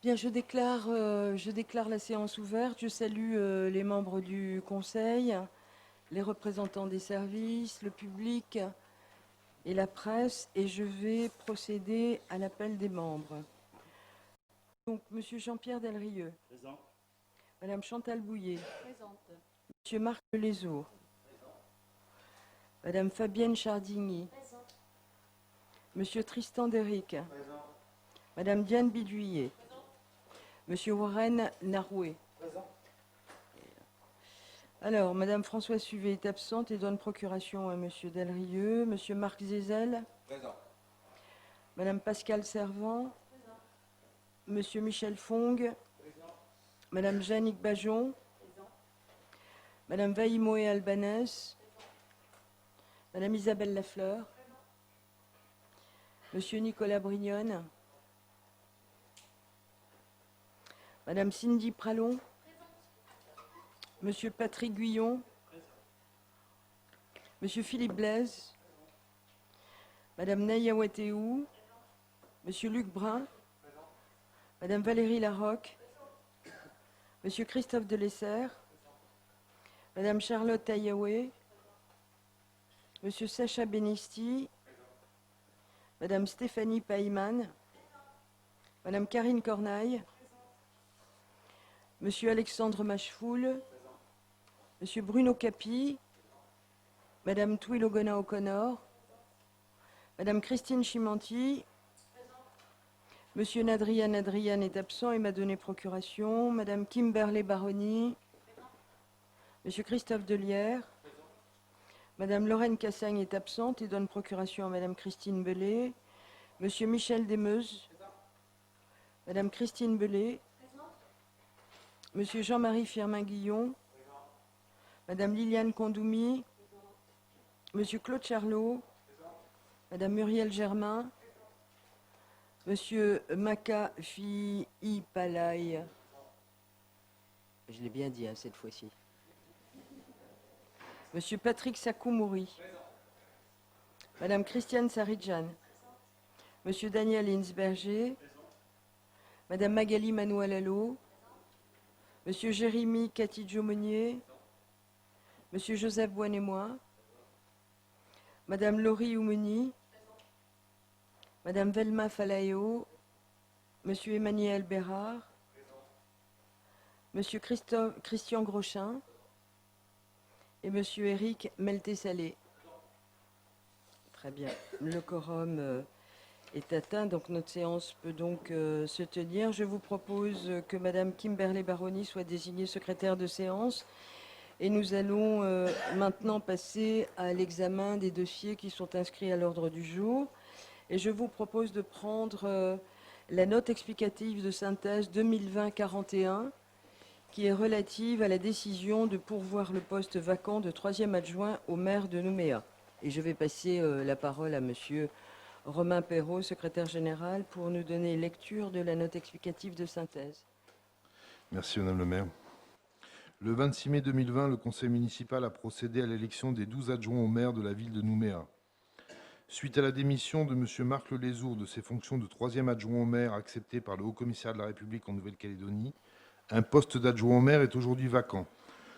Bien, je déclare la séance ouverte. Je salue les membres du Conseil, les représentants des services, le public et la presse, et je vais procéder à l'appel des membres. Donc, Monsieur Jean-Pierre Delrieux, Présent. Madame Chantal Bouillet, Présente. Monsieur Marc Lelézot, Madame Fabienne Chardigny, Présent. Monsieur Tristan Deric, Présent. Madame Diane Biduyer, Monsieur Warren Naroué. Présent. Alors, Madame Françoise Suvet est absente et donne procuration à Monsieur Delrieux. Monsieur Marc Zézel. Présent. Madame Pascale Servant. Présent. Monsieur Michel Fong. Présent. Madame Jeannick Bajon. Présent. Madame Vaïmoé Albanès. Madame Isabelle Lafleur. Monsieur Nicolas Brignone. Madame Cindy Pralon. Monsieur Patrick Guyon. Monsieur Philippe Blaise. Madame Naïa Ouattéou. Monsieur Luc Brun. Madame Valérie Larocque. Monsieur Christophe Delessert. Madame Charlotte Tayaoué. Monsieur Sacha Benisti. Madame Stéphanie Païman. Madame Karine Cornaille. Monsieur Alexandre Machefoul. Monsieur Bruno Capi. Madame Twilogona O'Connor. Madame Christine Chimanti. Monsieur Nadrian est absent et m'a donné procuration. Madame Kimberley Baroni. Monsieur Christophe Delière. Madame Lorraine Cassagne est absente et donne procuration à Madame Christine Bellet. Monsieur Michel Desmeuses. Madame Christine Bellet. Monsieur Jean-Marie Firmin-Guillon. Madame Liliane Condoumi. Monsieur Claude Charlot. Madame Muriel Germain. Monsieur Maka Palay. Je l'ai bien dit cette fois-ci. Monsieur Patrick Sakoumouri. Madame Christiane Saridjan. Monsieur Daniel Hinsberger. Madame Magali Manoualalo. Monsieur Jérémy Catidjo-Meunier. Monsieur Joseph Boinémois. Madame Laurie Oumeni. Madame Velma Falaeo. Monsieur Emmanuel Bérard. Monsieur Christian Grochin. Et Monsieur Éric Melté-Salé. Très bien. Le quorum est atteint, donc notre séance peut donc se tenir. Je vous propose que Madame Kimberley Baroni soit désignée secrétaire de séance. Et nous allons maintenant passer à l'examen des dossiers qui sont inscrits à l'ordre du jour. Et je vous propose de prendre la note explicative de synthèse 2020-41, qui est relative à la décision de pourvoir le poste vacant de 3e adjoint au maire de Nouméa. Et je vais passer la parole à Monsieur Romain Perrault, secrétaire général, pour nous donner lecture de la note explicative de synthèse. Merci Madame le maire. Le 26 mai 2020, le conseil municipal a procédé à l'élection des 12 adjoints au maire de la ville de Nouméa. Suite à la démission de M. Marc Lelézour de ses fonctions de 3e adjoint au maire acceptées par le Haut-Commissaire de la République en Nouvelle-Calédonie, un poste d'adjoint au maire est aujourd'hui vacant.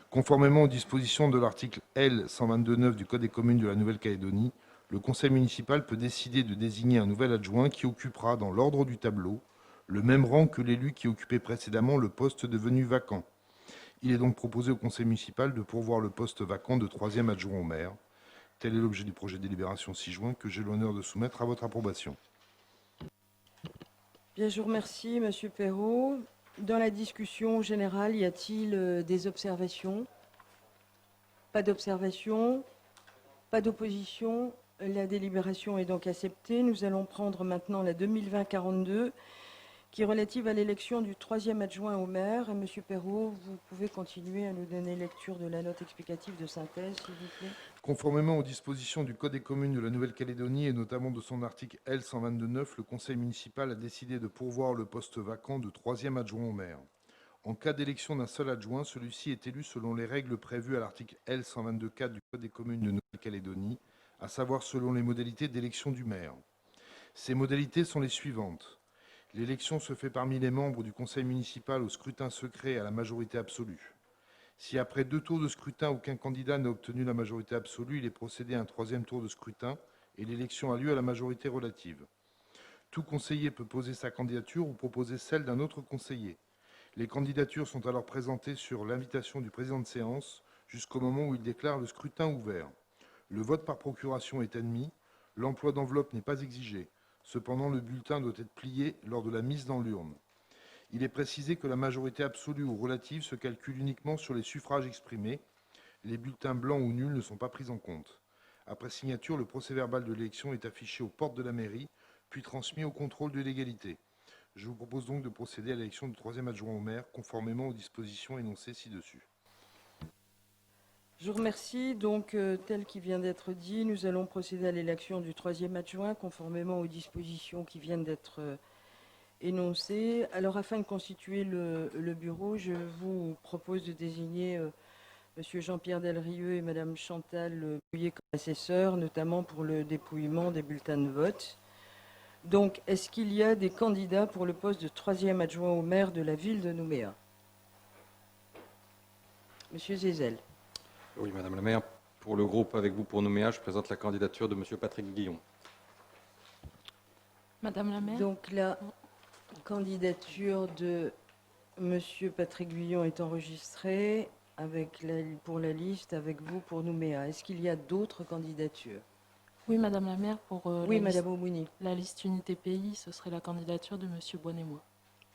Conformément aux dispositions de l'article L. 122.9 du Code des communes de la Nouvelle-Calédonie, le conseil municipal peut décider de désigner un nouvel adjoint qui occupera dans l'ordre du tableau le même rang que l'élu qui occupait précédemment le poste devenu vacant. Il est donc proposé au conseil municipal de pourvoir le poste vacant de 3e adjoint au maire. Tel est l'objet du projet de délibération 6 juin que j'ai l'honneur de soumettre à votre approbation. Bien, je vous remercie, Monsieur Perrault. Dans la discussion générale, y a-t-il des observations? Pas d'observation, pas d'opposition. La délibération est donc acceptée. Nous allons prendre maintenant la 2020-42, qui est relative à l'élection du 3e adjoint au maire. Monsieur Perrault, vous pouvez continuer à nous donner lecture de la note explicative de synthèse, s'il vous plaît. Conformément aux dispositions du Code des communes de la Nouvelle-Calédonie et notamment de son article L. 122.9, le conseil municipal a décidé de pourvoir le poste vacant de 3e adjoint au maire. En cas d'élection d'un seul adjoint, celui-ci est élu selon les règles prévues à l'article L. 122.4 du Code des communes de Nouvelle-Calédonie, à savoir selon les modalités d'élection du maire. Ces modalités sont les suivantes. L'élection se fait parmi les membres du conseil municipal au scrutin secret à la majorité absolue. Si après 2 tours de scrutin, aucun candidat n'a obtenu la majorité absolue, il est procédé à un 3e tour de scrutin et l'élection a lieu à la majorité relative. Tout conseiller peut poser sa candidature ou proposer celle d'un autre conseiller. Les candidatures sont alors présentées sur l'invitation du président de séance jusqu'au moment où il déclare le scrutin ouvert. Le vote par procuration est admis. L'emploi d'enveloppe n'est pas exigé. Cependant, le bulletin doit être plié lors de la mise dans l'urne. Il est précisé que la majorité absolue ou relative se calcule uniquement sur les suffrages exprimés. Les bulletins blancs ou nuls ne sont pas pris en compte. Après signature, le procès-verbal de l'élection est affiché aux portes de la mairie, puis transmis au contrôle de légalité. Je vous propose donc de procéder à l'élection du 3e adjoint au maire, conformément aux dispositions énoncées ci-dessus. Je vous remercie. Donc, tel qu'il vient d'être dit, nous allons procéder à l'élection du 3e adjoint, conformément aux dispositions qui viennent d'être énoncées. Alors, afin de constituer le bureau, je vous propose de désigner M. Jean-Pierre Delrieux et Mme Chantal Bouillet comme assesseurs, notamment pour le dépouillement des bulletins de vote. Donc, est-ce qu'il y a des candidats pour le poste de 3e adjoint au maire de la ville de Nouméa? Monsieur Zézel. Oui, Madame la maire, pour le groupe Avec vous pour Nouméa, je présente la candidature de Monsieur Patrick Guillon. Madame la maire. Donc, la candidature de Monsieur Patrick Guillon est enregistrée pour la liste Avec vous pour Nouméa. Est-ce qu'il y a d'autres candidatures? Oui, Madame la maire, pour Oui, Madame Aumouni. la liste Unité Pays, ce serait la candidature de Monsieur Bonnet-Moi.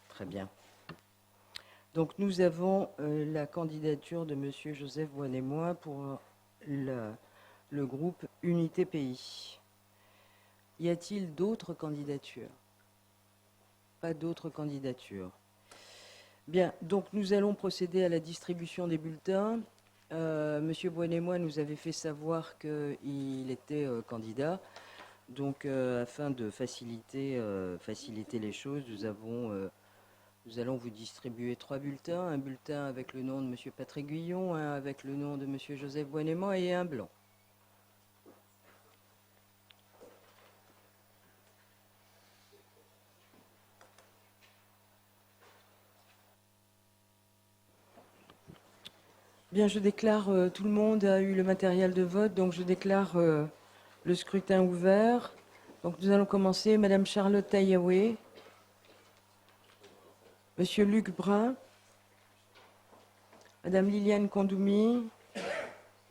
Très bien. Donc nous avons la candidature de Monsieur Joseph Boinet-Moi pour le groupe Unité Pays. Y a-t-il d'autres candidatures? Pas d'autres candidatures. Bien, donc nous allons procéder à la distribution des bulletins. Monsieur Boinet-Moi nous avait fait savoir qu'il était candidat. Donc afin de faciliter les choses, nous allons vous distribuer 3 bulletins. Un bulletin avec le nom de M. Patrick Guillon, un avec le nom de M. Joseph Boinet-Moi et un blanc. Bien, je déclare, tout le monde a eu le matériel de vote, donc je déclare le scrutin ouvert. Donc nous allons commencer. Madame Charlotte Taïaoué, Monsieur Luc Brun, Madame Liliane Kondoumi,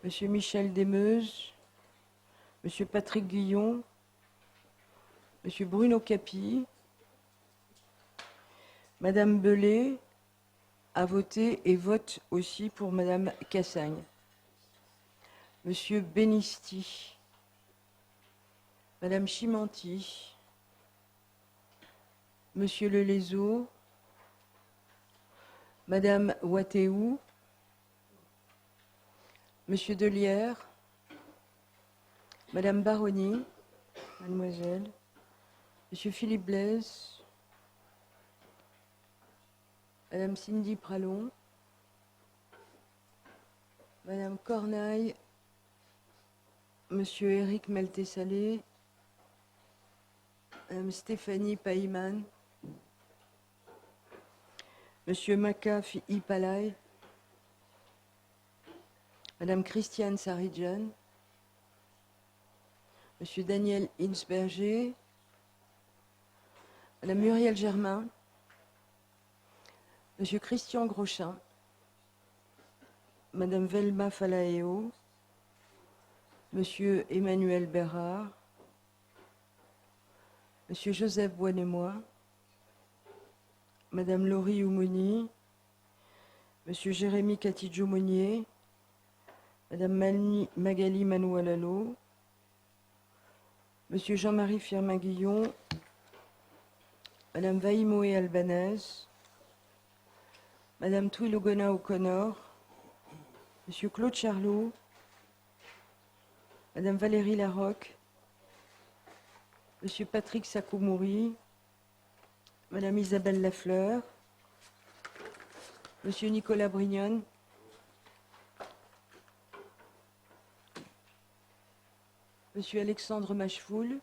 Monsieur Michel Desmeuses, Monsieur Patrick Guillon, Monsieur Bruno Capi, Madame Belay a voté et vote aussi pour Madame Cassagne. Monsieur Benisti, Madame Chimanti, Monsieur Lelezo, Madame Watéou, Monsieur Delière, Madame Baroni, Mademoiselle, Monsieur Philippe Blaise, Madame Cindy Pralon, Madame Cornaille, Monsieur Éric Melté-Salé, Madame Stéphanie Païman, Monsieur Makaf Ipalay, Madame Christiane Saridjan, Monsieur Daniel Hinsberger, Madame Muriel Germain, Monsieur Christian Grochin, Madame Velma Falaeo, Monsieur Emmanuel Bérard, Monsieur Joseph Boinet-Moi, Madame Laurie Oumoni, Monsieur Jérémy Catidjo-Monnier, Madame Magali Manoualalo, Monsieur Jean-Marie Firmin-Guillon, Madame Vaïmoé Albanese, Madame Twilogona O'Connor, Monsieur Claude Charlot, Madame Valérie Larocque, Monsieur Patrick Sakoumouri, Madame Isabelle Lafleur, Monsieur Nicolas Brignone, Monsieur Alexandre Machefoul,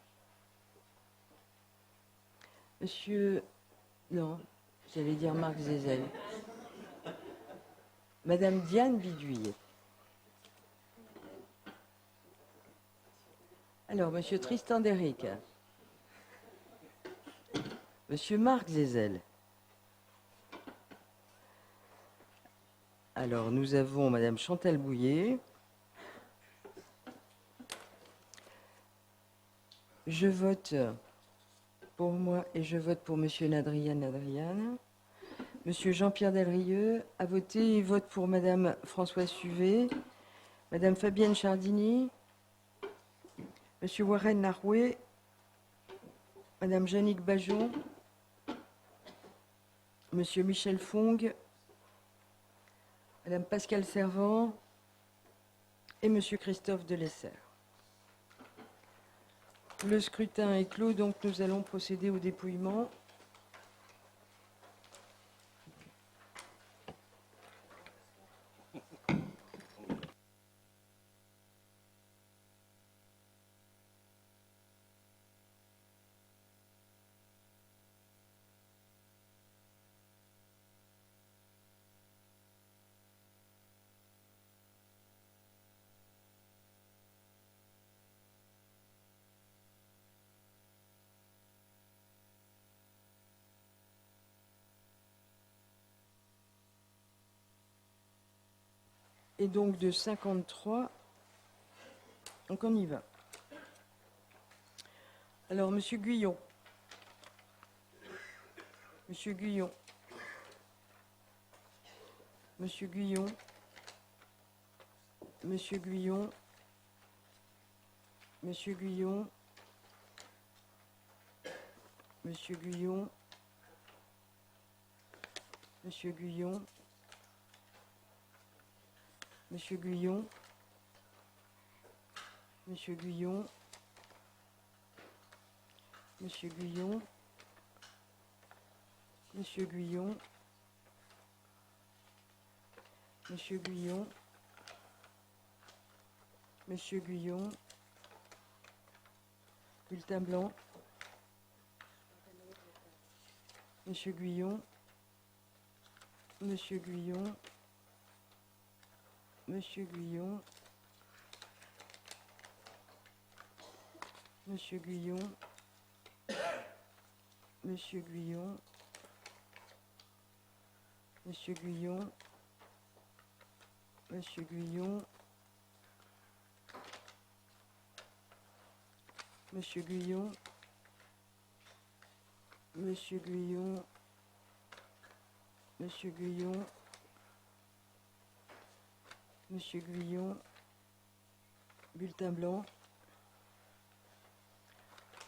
Monsieur Non, j'allais dire Marc Zézel. Madame Diane Bidouillet. Alors, Monsieur Tristan Derrick. Monsieur Marc Zézel. Alors, nous avons Madame Chantal Bouillet. Je vote pour moi et je vote pour Monsieur Nadrian. Monsieur Jean-Pierre Delrieux a voté et vote pour Madame Françoise Suvet, Madame Fabienne Chardini, Monsieur Warren Laroué, Madame Jannick Bajon, Monsieur Michel Fong, Madame Pascale Servant et Monsieur Christophe Delessert. Le scrutin est clos, donc nous allons procéder au dépouillement. Et donc de 53, donc on y va. Alors, Monsieur Guyon. Monsieur Guyon. Monsieur Guyon. Monsieur Guyon. Monsieur Guyon. Monsieur Guyon. Monsieur Guyon. Monsieur Guyon. Monsieur Guyon. Monsieur Guyon. Monsieur Guyon. Monsieur Guyon. Monsieur Guyon. Bulletin blanc. Monsieur Guyon. Monsieur Guyon. Monsieur Guyon. Monsieur Guyon. Monsieur Guyon. Monsieur Guyon. Monsieur Guyon. Monsieur Guyon. Monsieur Guyon. Monsieur Guyon. Monsieur Guyon. Bulletin blanc.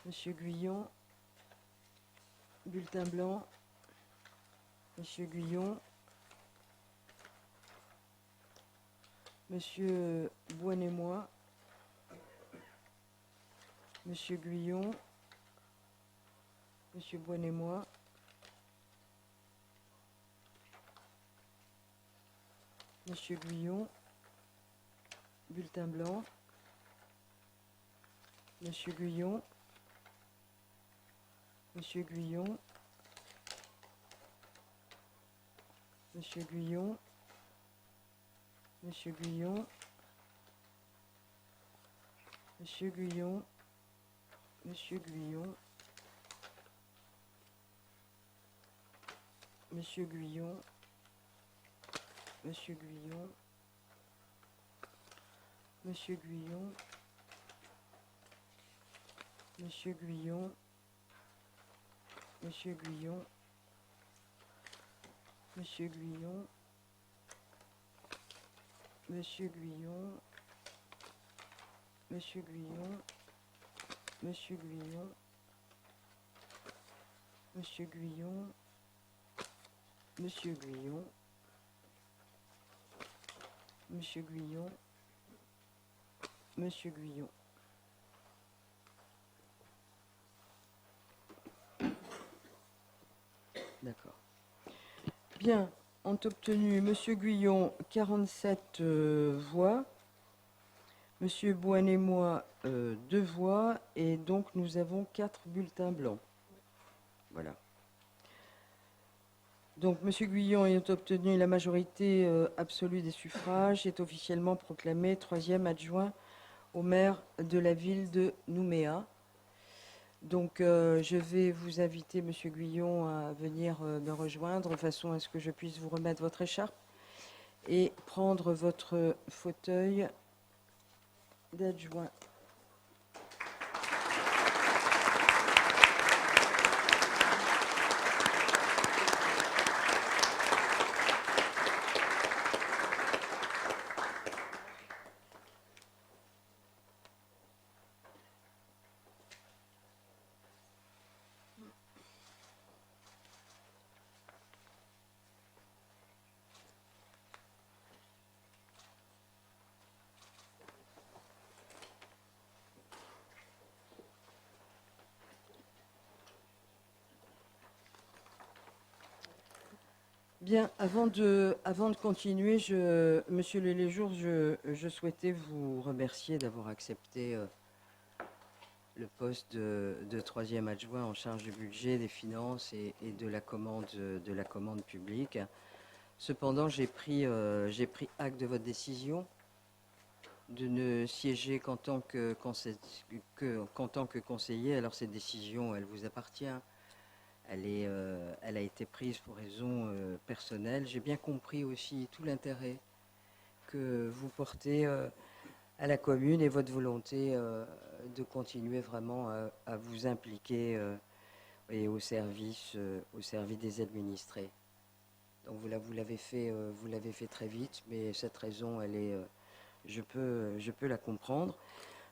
Monsieur Guyon. Bulletin blanc. Monsieur Guyon. Monsieur Boine-et-Moi. Monsieur Guyon. Monsieur Boine-et-Moi. Monsieur Guyon. Bulletin blanc. Monsieur Guyon. Monsieur Guyon. Monsieur Guyon. Monsieur Guyon. Monsieur Guyon. Monsieur Guyon. Monsieur Guyon. Monsieur Guyon. Monsieur Guyon. Monsieur Guyon. Monsieur Guyon. Monsieur Guyon. Monsieur Guyon. Monsieur Guyon. Monsieur Guyon. Monsieur Guyon. Monsieur Guyon. Monsieur Guyon. Monsieur Guyon. D'accord. Bien, ont obtenu Monsieur Guyon 47 voix, Monsieur Boine-et-Moi 2 voix, et donc nous avons 4 bulletins blancs. Voilà. Donc, M. Guyon ayant obtenu la majorité absolue des suffrages, est officiellement proclamé 3e adjoint au maire de la ville de Nouméa. Donc, je vais vous inviter, M. Guyon, à venir me rejoindre de façon à ce que je puisse vous remettre votre écharpe et prendre votre fauteuil d'adjoint. Bien, avant de continuer, Monsieur Le Léjour, je souhaitais vous remercier d'avoir accepté le poste de 3e adjoint en charge du budget, des finances et de la commande publique. Cependant, j'ai pris acte de votre décision de ne siéger qu'en tant que conseiller. Alors cette décision, elle vous appartient. Elle a été prise pour raisons personnelles. J'ai bien compris aussi tout l'intérêt que vous portez à la commune et votre volonté de continuer vraiment à vous impliquer et au service des administrés. Donc vous l'avez fait très vite, mais cette raison, je peux la comprendre.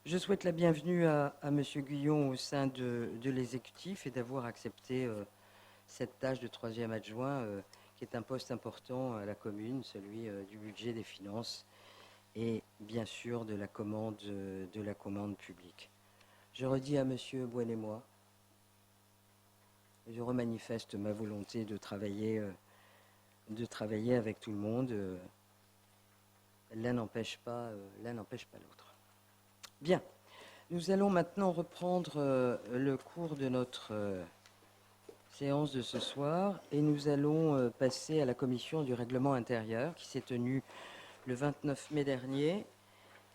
Je souhaite la bienvenue à M. Guyon au sein de l'exécutif et d'avoir accepté cette tâche de 3e adjoint, qui est un poste important à la commune, celui du budget, des finances et bien sûr de la commande publique. Je redis à M. Boinemois, je remanifeste ma volonté de travailler avec tout le monde. L'un n'empêche pas l'autre. Bien, nous allons maintenant reprendre le cours de notre séance de ce soir et nous allons passer à la commission du règlement intérieur qui s'est tenue le 29 mai dernier.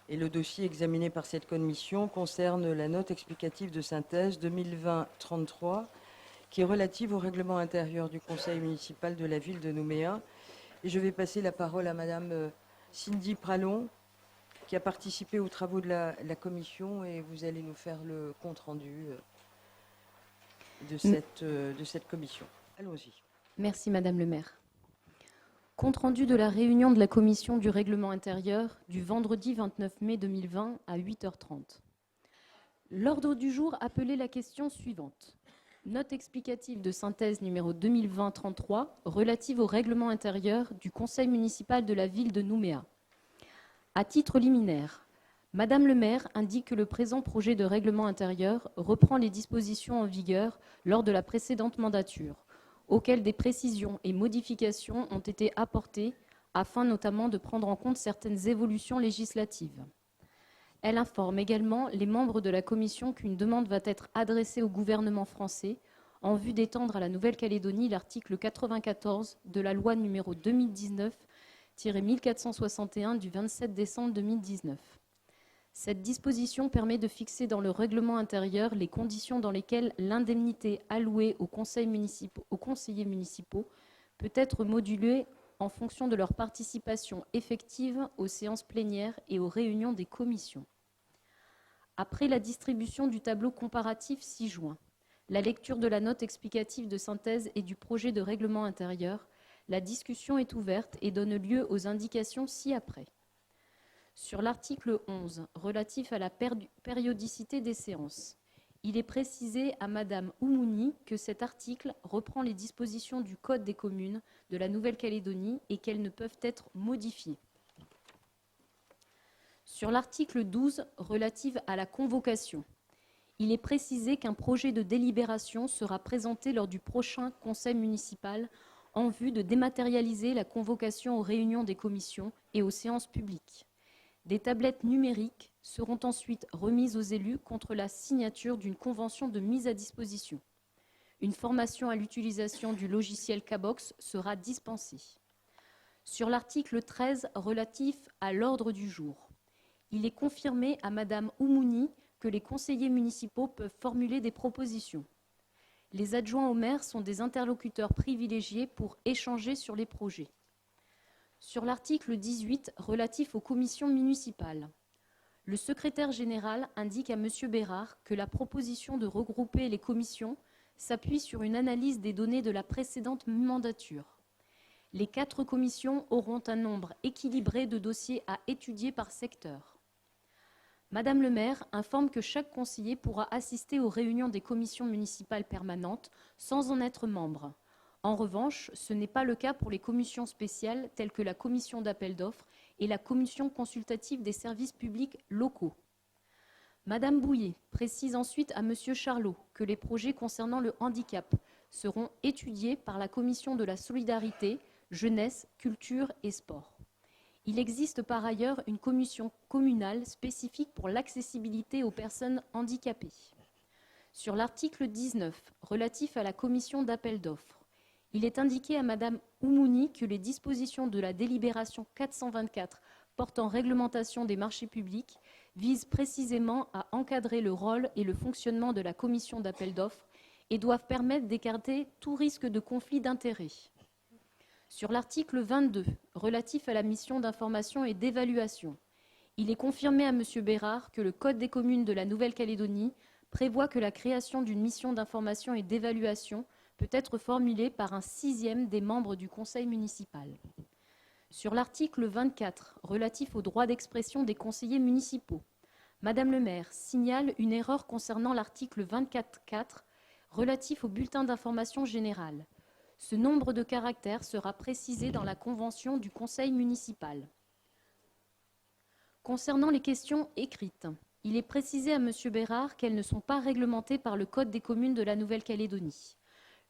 Et le dossier examiné par cette commission concerne la note explicative de synthèse 2020-33 qui est relative au règlement intérieur du conseil municipal de la ville de Nouméa. Et je vais passer la parole à Madame Cindy Pralon, qui a participé aux travaux de la commission, et vous allez nous faire le compte-rendu de cette commission. Allons-y. Merci Madame le maire. Compte rendu de la réunion de la commission du règlement intérieur du vendredi 29 mai 2020 à 8h30. L'ordre du jour appelait la question suivante. Note explicative de synthèse numéro 2020-33 relative au règlement intérieur du conseil municipal de la ville de Nouméa. À titre liminaire, Madame le maire indique que le présent projet de règlement intérieur reprend les dispositions en vigueur lors de la précédente mandature, auxquelles des précisions et modifications ont été apportées afin notamment de prendre en compte certaines évolutions législatives. Elle informe également les membres de la commission qu'une demande va être adressée au gouvernement français en vue d'étendre à la Nouvelle-Calédonie l'article 94 de la loi numéro 2019-1461 du 27 décembre 2019. Cette disposition permet de fixer dans le règlement intérieur les conditions dans lesquelles l'indemnité allouée aux conseillers municipaux peut être modulée en fonction de leur participation effective aux séances plénières et aux réunions des commissions. Après la distribution du tableau comparatif 6 juin, la lecture de la note explicative de synthèse et du projet de règlement intérieur, la discussion est ouverte et donne lieu aux indications ci-après. Sur l'article 11, relatif à la périodicité des séances, il est précisé à Madame Oumouni que cet article reprend les dispositions du Code des communes de la Nouvelle-Calédonie et qu'elles ne peuvent être modifiées. Sur l'article 12, relatif à la convocation, il est précisé qu'un projet de délibération sera présenté lors du prochain conseil municipal en vue de dématérialiser la convocation aux réunions des commissions et aux séances publiques. Des tablettes numériques seront ensuite remises aux élus contre la signature d'une convention de mise à disposition. Une formation à l'utilisation du logiciel Cabox sera dispensée. Sur l'article 13 relatif à l'ordre du jour, il est confirmé à Madame Oumouni que les conseillers municipaux peuvent formuler des propositions. Les adjoints au maire sont des interlocuteurs privilégiés pour échanger sur les projets. Sur l'article 18 relatif aux commissions municipales, le secrétaire général indique à M. Bérard que la proposition de regrouper les commissions s'appuie sur une analyse des données de la précédente mandature. Les 4 commissions auront un nombre équilibré de dossiers à étudier par secteur. Madame le maire informe que chaque conseiller pourra assister aux réunions des commissions municipales permanentes sans en être membre. En revanche, ce n'est pas le cas pour les commissions spéciales telles que la commission d'appel d'offres et la commission consultative des services publics locaux. Madame Bouillet précise ensuite à Monsieur Charlot que les projets concernant le handicap seront étudiés par la commission de la solidarité, jeunesse, culture et sport. Il existe par ailleurs une commission communale spécifique pour l'accessibilité aux personnes handicapées. Sur l'article 19, relatif à la commission d'appel d'offres, il est indiqué à Madame Oumouni que les dispositions de la délibération 424 portant réglementation des marchés publics visent précisément à encadrer le rôle et le fonctionnement de la commission d'appel d'offres et doivent permettre d'écarter tout risque de conflit d'intérêts. Sur l'article 22, relatif à la mission d'information et d'évaluation, il est confirmé à M. Bérard que le Code des communes de la Nouvelle-Calédonie prévoit que la création d'une mission d'information et d'évaluation peut être formulée par un 6e des membres du conseil municipal. Sur l'article 24, relatif au droit d'expression des conseillers municipaux, Madame le maire signale une erreur concernant l'article 24.4, relatif au bulletin d'information générale. Ce nombre de caractères sera précisé dans la convention du conseil municipal. Concernant les questions écrites, il est précisé à M. Bérard qu'elles ne sont pas réglementées par le Code des communes de la Nouvelle-Calédonie.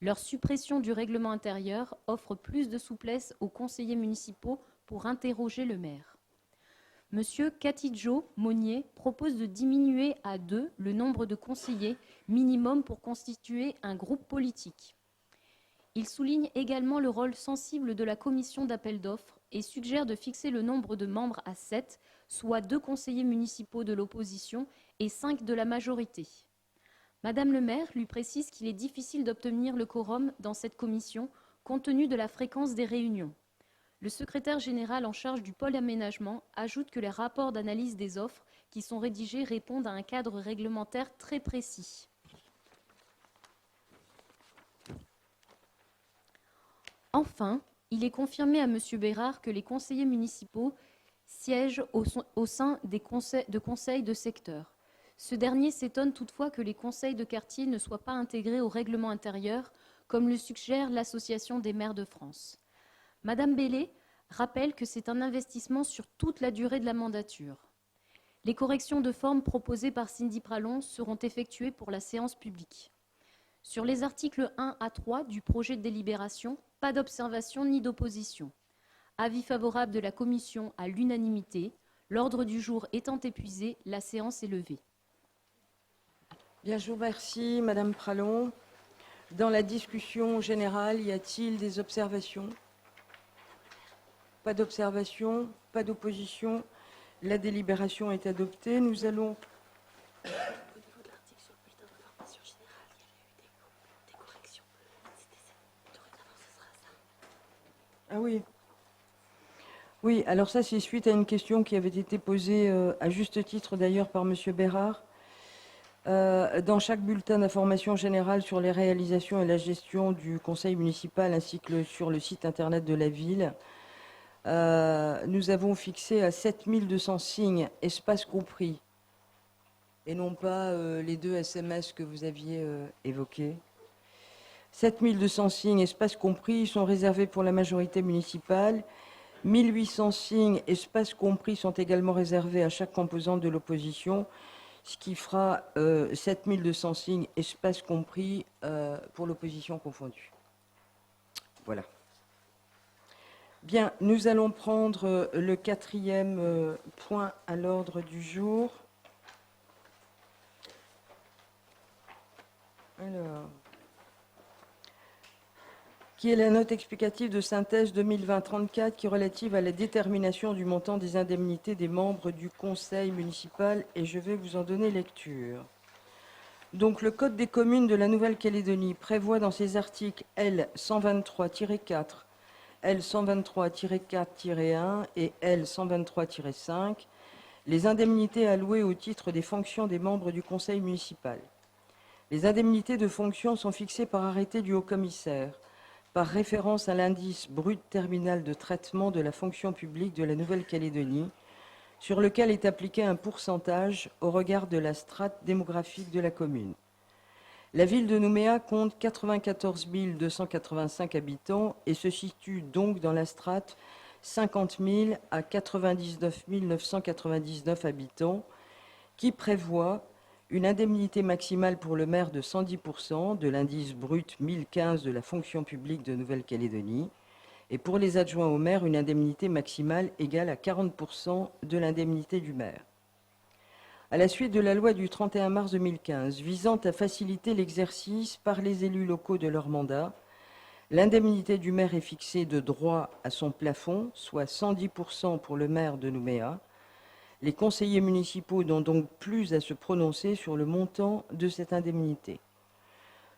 Leur suppression du règlement intérieur offre plus de souplesse aux conseillers municipaux pour interroger le maire. M. Katidjo Monnier propose de diminuer à 2 le nombre de conseillers minimum pour constituer un groupe politique. Il souligne également le rôle sensible de la commission d'appel d'offres et suggère de fixer le nombre de membres à 7, soit 2 conseillers municipaux de l'opposition et 5 de la majorité. Madame le maire lui précise qu'il est difficile d'obtenir le quorum dans cette commission compte tenu de la fréquence des réunions. Le secrétaire général en charge du pôle aménagement ajoute que les rapports d'analyse des offres qui sont rédigés répondent à un cadre réglementaire très précis. Enfin, il est confirmé à M. Bérard que les conseillers municipaux siègent au sein des conseils de secteur. Ce dernier s'étonne toutefois que les conseils de quartier ne soient pas intégrés au règlement intérieur, comme le suggère l'Association des maires de France. Madame Bellé rappelle que c'est un investissement sur toute la durée de la mandature. Les corrections de forme proposées par Cindy Pralon seront effectuées pour la séance publique. Sur les articles 1 à 3 du projet de délibération, pas d'observation ni d'opposition. Avis favorable de la commission à l'unanimité. L'ordre du jour étant épuisé, la séance est levée. Bien, je vous remercie, Madame Pralon. Dans la discussion générale, y a-t-il des observations? Pas d'observation, pas d'opposition. La délibération est adoptée. Nous allons... Au niveau de l'article sur le bulletin d'information générale, il y avait eu des corrections. Dorénavant, ce sera ça. Ah oui. Oui, alors ça, c'est suite à une question qui avait été posée à juste titre d'ailleurs par Monsieur Bérard. Dans chaque bulletin d'information générale sur les réalisations et la gestion du conseil municipal ainsi que sur le site internet de la ville, nous avons fixé à 7200 signes, espace compris, et non pas les 2 SMS que vous aviez évoqués. 7200 signes, espace compris, sont réservés pour la majorité municipale. 1800 signes, espace compris, sont également réservés à chaque composante de l'opposition, ce qui fera 7200 signes, espace compris, pour l'opposition confondue. Voilà. Bien, nous allons prendre le 4e point à l'ordre du jour. Alors, qui est la note explicative de synthèse 2020-34 qui est relative à la détermination du montant des indemnités des membres du conseil municipal, et je vais vous en donner lecture. Donc, le Code des communes de la Nouvelle-Calédonie prévoit dans ses articles L. 123-4, L. 123-4-1 et L. 123-5 les indemnités allouées au titre des fonctions des membres du conseil municipal. Les indemnités de fonction sont fixées par arrêté du haut-commissaire, par référence à l'indice brut terminal de traitement de la fonction publique de la Nouvelle-Calédonie, sur lequel est appliqué un pourcentage au regard de la strate démographique de la commune. La ville de Nouméa compte 94 285 habitants et se situe donc dans la strate 50 000 à 99 999 habitants, qui prévoit une indemnité maximale pour le maire de 110% de l'indice brut 1015 de la fonction publique de Nouvelle-Calédonie, et pour les adjoints au maire, une indemnité maximale égale à 40% de l'indemnité du maire. À la suite de la loi du 31 mars 2015 visant à faciliter l'exercice par les élus locaux de leur mandat, l'indemnité du maire est fixée de droit à son plafond, soit 110% pour le maire de Nouméa. Les conseillers municipaux n'ont donc plus à se prononcer sur le montant de cette indemnité.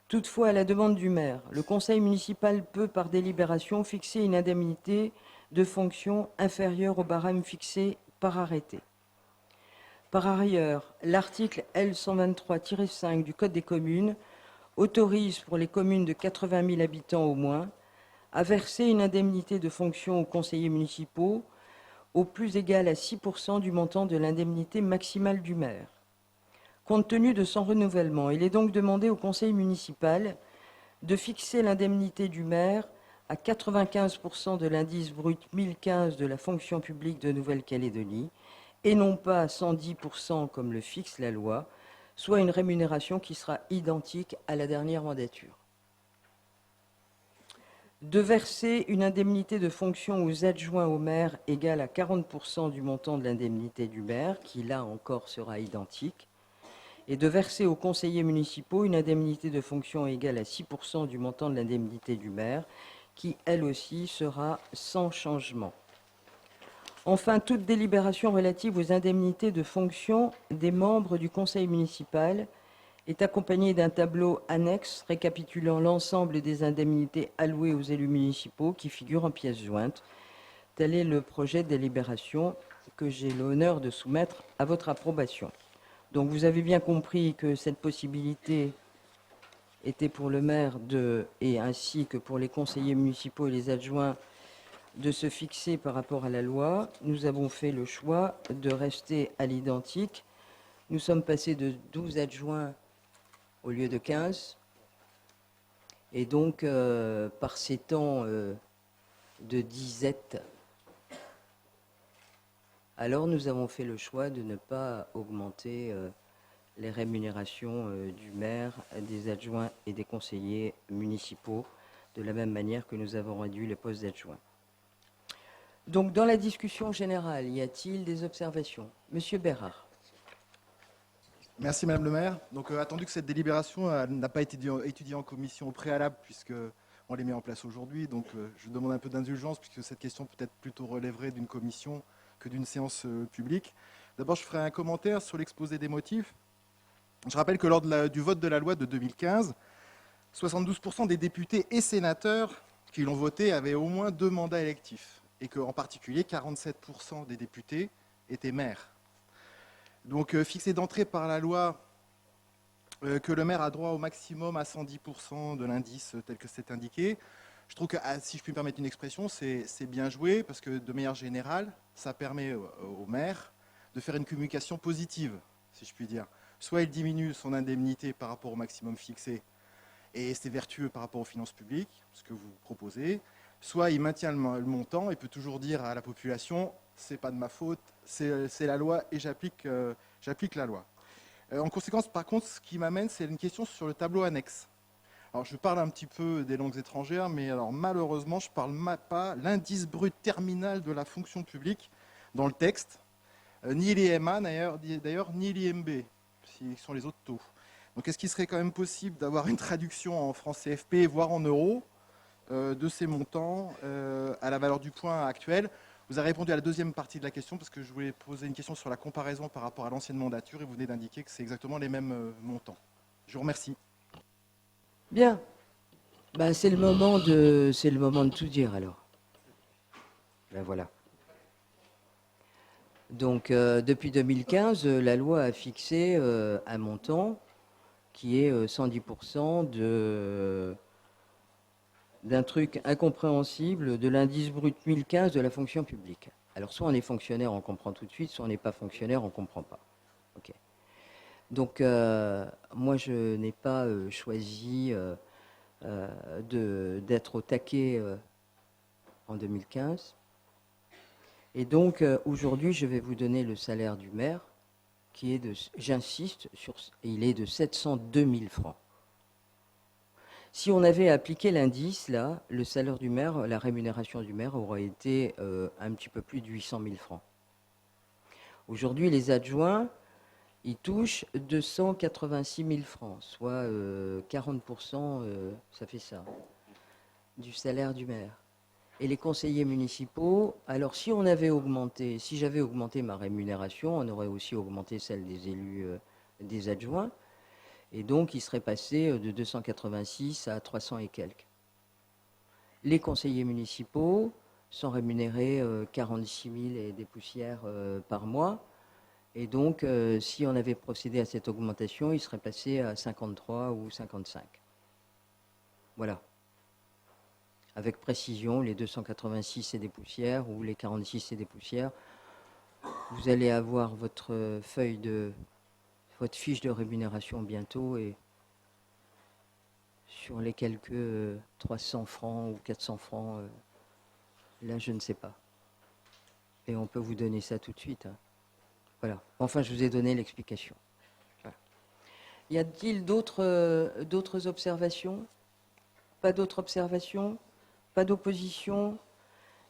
Toutefois, à la demande du maire, le conseil municipal peut, par délibération, fixer une indemnité de fonction inférieure au barème fixé par arrêté. Par ailleurs, l'article L. 123-5 du Code des communes autorise, pour les communes de 80 000 habitants au moins, à verser une indemnité de fonction aux conseillers municipaux au plus égal à 6% du montant de l'indemnité maximale du maire. Compte tenu de son renouvellement, il est donc demandé au conseil municipal de fixer l'indemnité du maire à 95% de l'indice brut 1015 de la fonction publique de Nouvelle-Calédonie et non pas à 110% comme le fixe la loi, soit une rémunération qui sera identique à la dernière mandature. De verser une indemnité de fonction aux adjoints au maire égale à 40% du montant de l'indemnité du maire, qui là encore sera identique, et de verser aux conseillers municipaux une indemnité de fonction égale à 6% du montant de l'indemnité du maire, qui elle aussi sera sans changement. Enfin, toute délibération relative aux indemnités de fonction des membres du conseil municipal est accompagnée d'un tableau annexe récapitulant l'ensemble des indemnités allouées aux élus municipaux qui figurent en pièce jointe. Tel est le projet de délibération que j'ai l'honneur de soumettre à votre approbation. Donc vous avez bien compris que cette possibilité était pour le maire et ainsi que pour les conseillers municipaux et les adjoints de se fixer par rapport à la loi. Nous avons fait le choix de rester à l'identique. Nous sommes passés de 12 adjoints au lieu de 15. Et donc, par ces temps de disette, alors nous avons fait le choix de ne pas augmenter les rémunérations du maire, des adjoints et des conseillers municipaux, de la même manière que nous avons réduit les postes d'adjoints. Donc, dans la discussion générale, y a-t-il des observations? Monsieur Bérard. Merci Madame le maire. Donc, attendu que cette délibération n'a pas été étudiée en commission au préalable, puisqu'on les met en place aujourd'hui, donc je demande un peu d'indulgence, puisque cette question peut-être plutôt relèverait d'une commission que d'une séance publique. D'abord, je ferai un commentaire sur l'exposé des motifs. Je rappelle que lors du vote de la loi de 2015, 72% des députés et sénateurs qui l'ont voté avaient au moins 2 mandats électifs, et qu'en particulier 47% des députés étaient maires. Donc, fixer d'entrée par la loi que le maire a droit au maximum à 110% de l'indice tel que c'est indiqué, je trouve que, si je puis me permettre une expression, c'est bien joué, parce que de manière générale, ça permet au maire de faire une communication positive, si je puis dire. Soit il diminue son indemnité par rapport au maximum fixé, et c'est vertueux par rapport aux finances publiques, ce que vous proposez, soit il maintient le montant et peut toujours dire à la population « c'est pas de ma faute, c'est la loi et j'applique la loi ». En conséquence, par contre, ce qui m'amène, c'est une question sur le tableau annexe. Alors, je parle un petit peu des langues étrangères, mais alors, malheureusement, je ne parle pas l'indice brut terminal de la fonction publique dans le texte, ni l'IMA d'ailleurs, ni l'IMB, qui sont les autres taux. Donc, est-ce qu'il serait quand même possible d'avoir une traduction en francs CFP, voire en euros, de ces montants à la valeur du point actuelle. Vous avez répondu à la deuxième partie de la question parce que je voulais poser une question sur la comparaison par rapport à l'ancienne mandature et vous venez d'indiquer que c'est exactement les mêmes montants. Je vous remercie. Bien. Ben, c'est le moment de tout dire alors. Ben voilà. Donc depuis 2015, la loi a fixé un montant qui est 110% d'un truc incompréhensible de l'indice brut 1015 de la fonction publique. Alors soit on est fonctionnaire, on comprend tout de suite, soit on n'est pas fonctionnaire, on ne comprend pas. Ok. Donc moi je n'ai pas choisi d'être au taquet en 2015. Et donc aujourd'hui je vais vous donner le salaire du maire qui est de, j'insiste, il est de 702 000 francs. Si on avait appliqué l'indice, là, le salaire du maire, la rémunération du maire aurait été un petit peu plus de 800 000 francs. Aujourd'hui, les adjoints, ils touchent 286 000 francs, soit 40%, ça fait ça, du salaire du maire. Et les conseillers municipaux, alors si j'avais augmenté ma rémunération, on aurait aussi augmenté celle des élus, des adjoints. Et donc, il serait passé de 286 à 300 et quelques. Les conseillers municipaux sont rémunérés 46 000 et des poussières par mois. Et donc, si on avait procédé à cette augmentation, il serait passé à 53 ou 55. Voilà. Avec précision, les 286 et des poussières ou les 46 et des poussières, vous allez avoir votre fiche de rémunération bientôt et sur les quelques 300 francs ou 400 francs, là je ne sais pas. Et on peut vous donner ça tout de suite. Hein. Voilà. Enfin, je vous ai donné l'explication. Voilà. Y a-t-il d'autres observations? Pas d'autres observations? Pas d'opposition?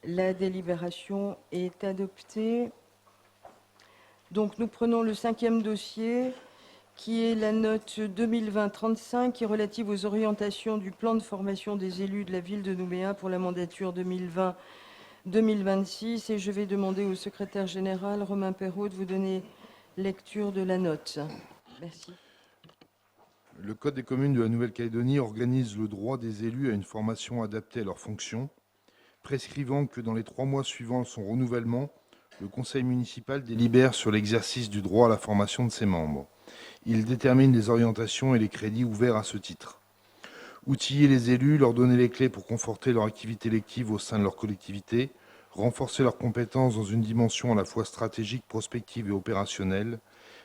La délibération est adoptée. Donc nous prenons le 5e dossier, qui est la note 2020-35, qui est relative aux orientations du plan de formation des élus de la ville de Nouméa pour la mandature 2020-2026. Et je vais demander au secrétaire général, Romain Perrault, de vous donner lecture de la note. Merci. Le Code des communes de la Nouvelle-Calédonie organise le droit des élus à une formation adaptée à leurs fonctions, prescrivant que dans les 3 mois suivant son renouvellement, le conseil municipal délibère sur l'exercice du droit à la formation de ses membres. Il détermine les orientations et les crédits ouverts à ce titre. Outiller les élus, leur donner les clés pour conforter leur activité élective au sein de leur collectivité, renforcer leurs compétences dans une dimension à la fois stratégique, prospective et opérationnelle,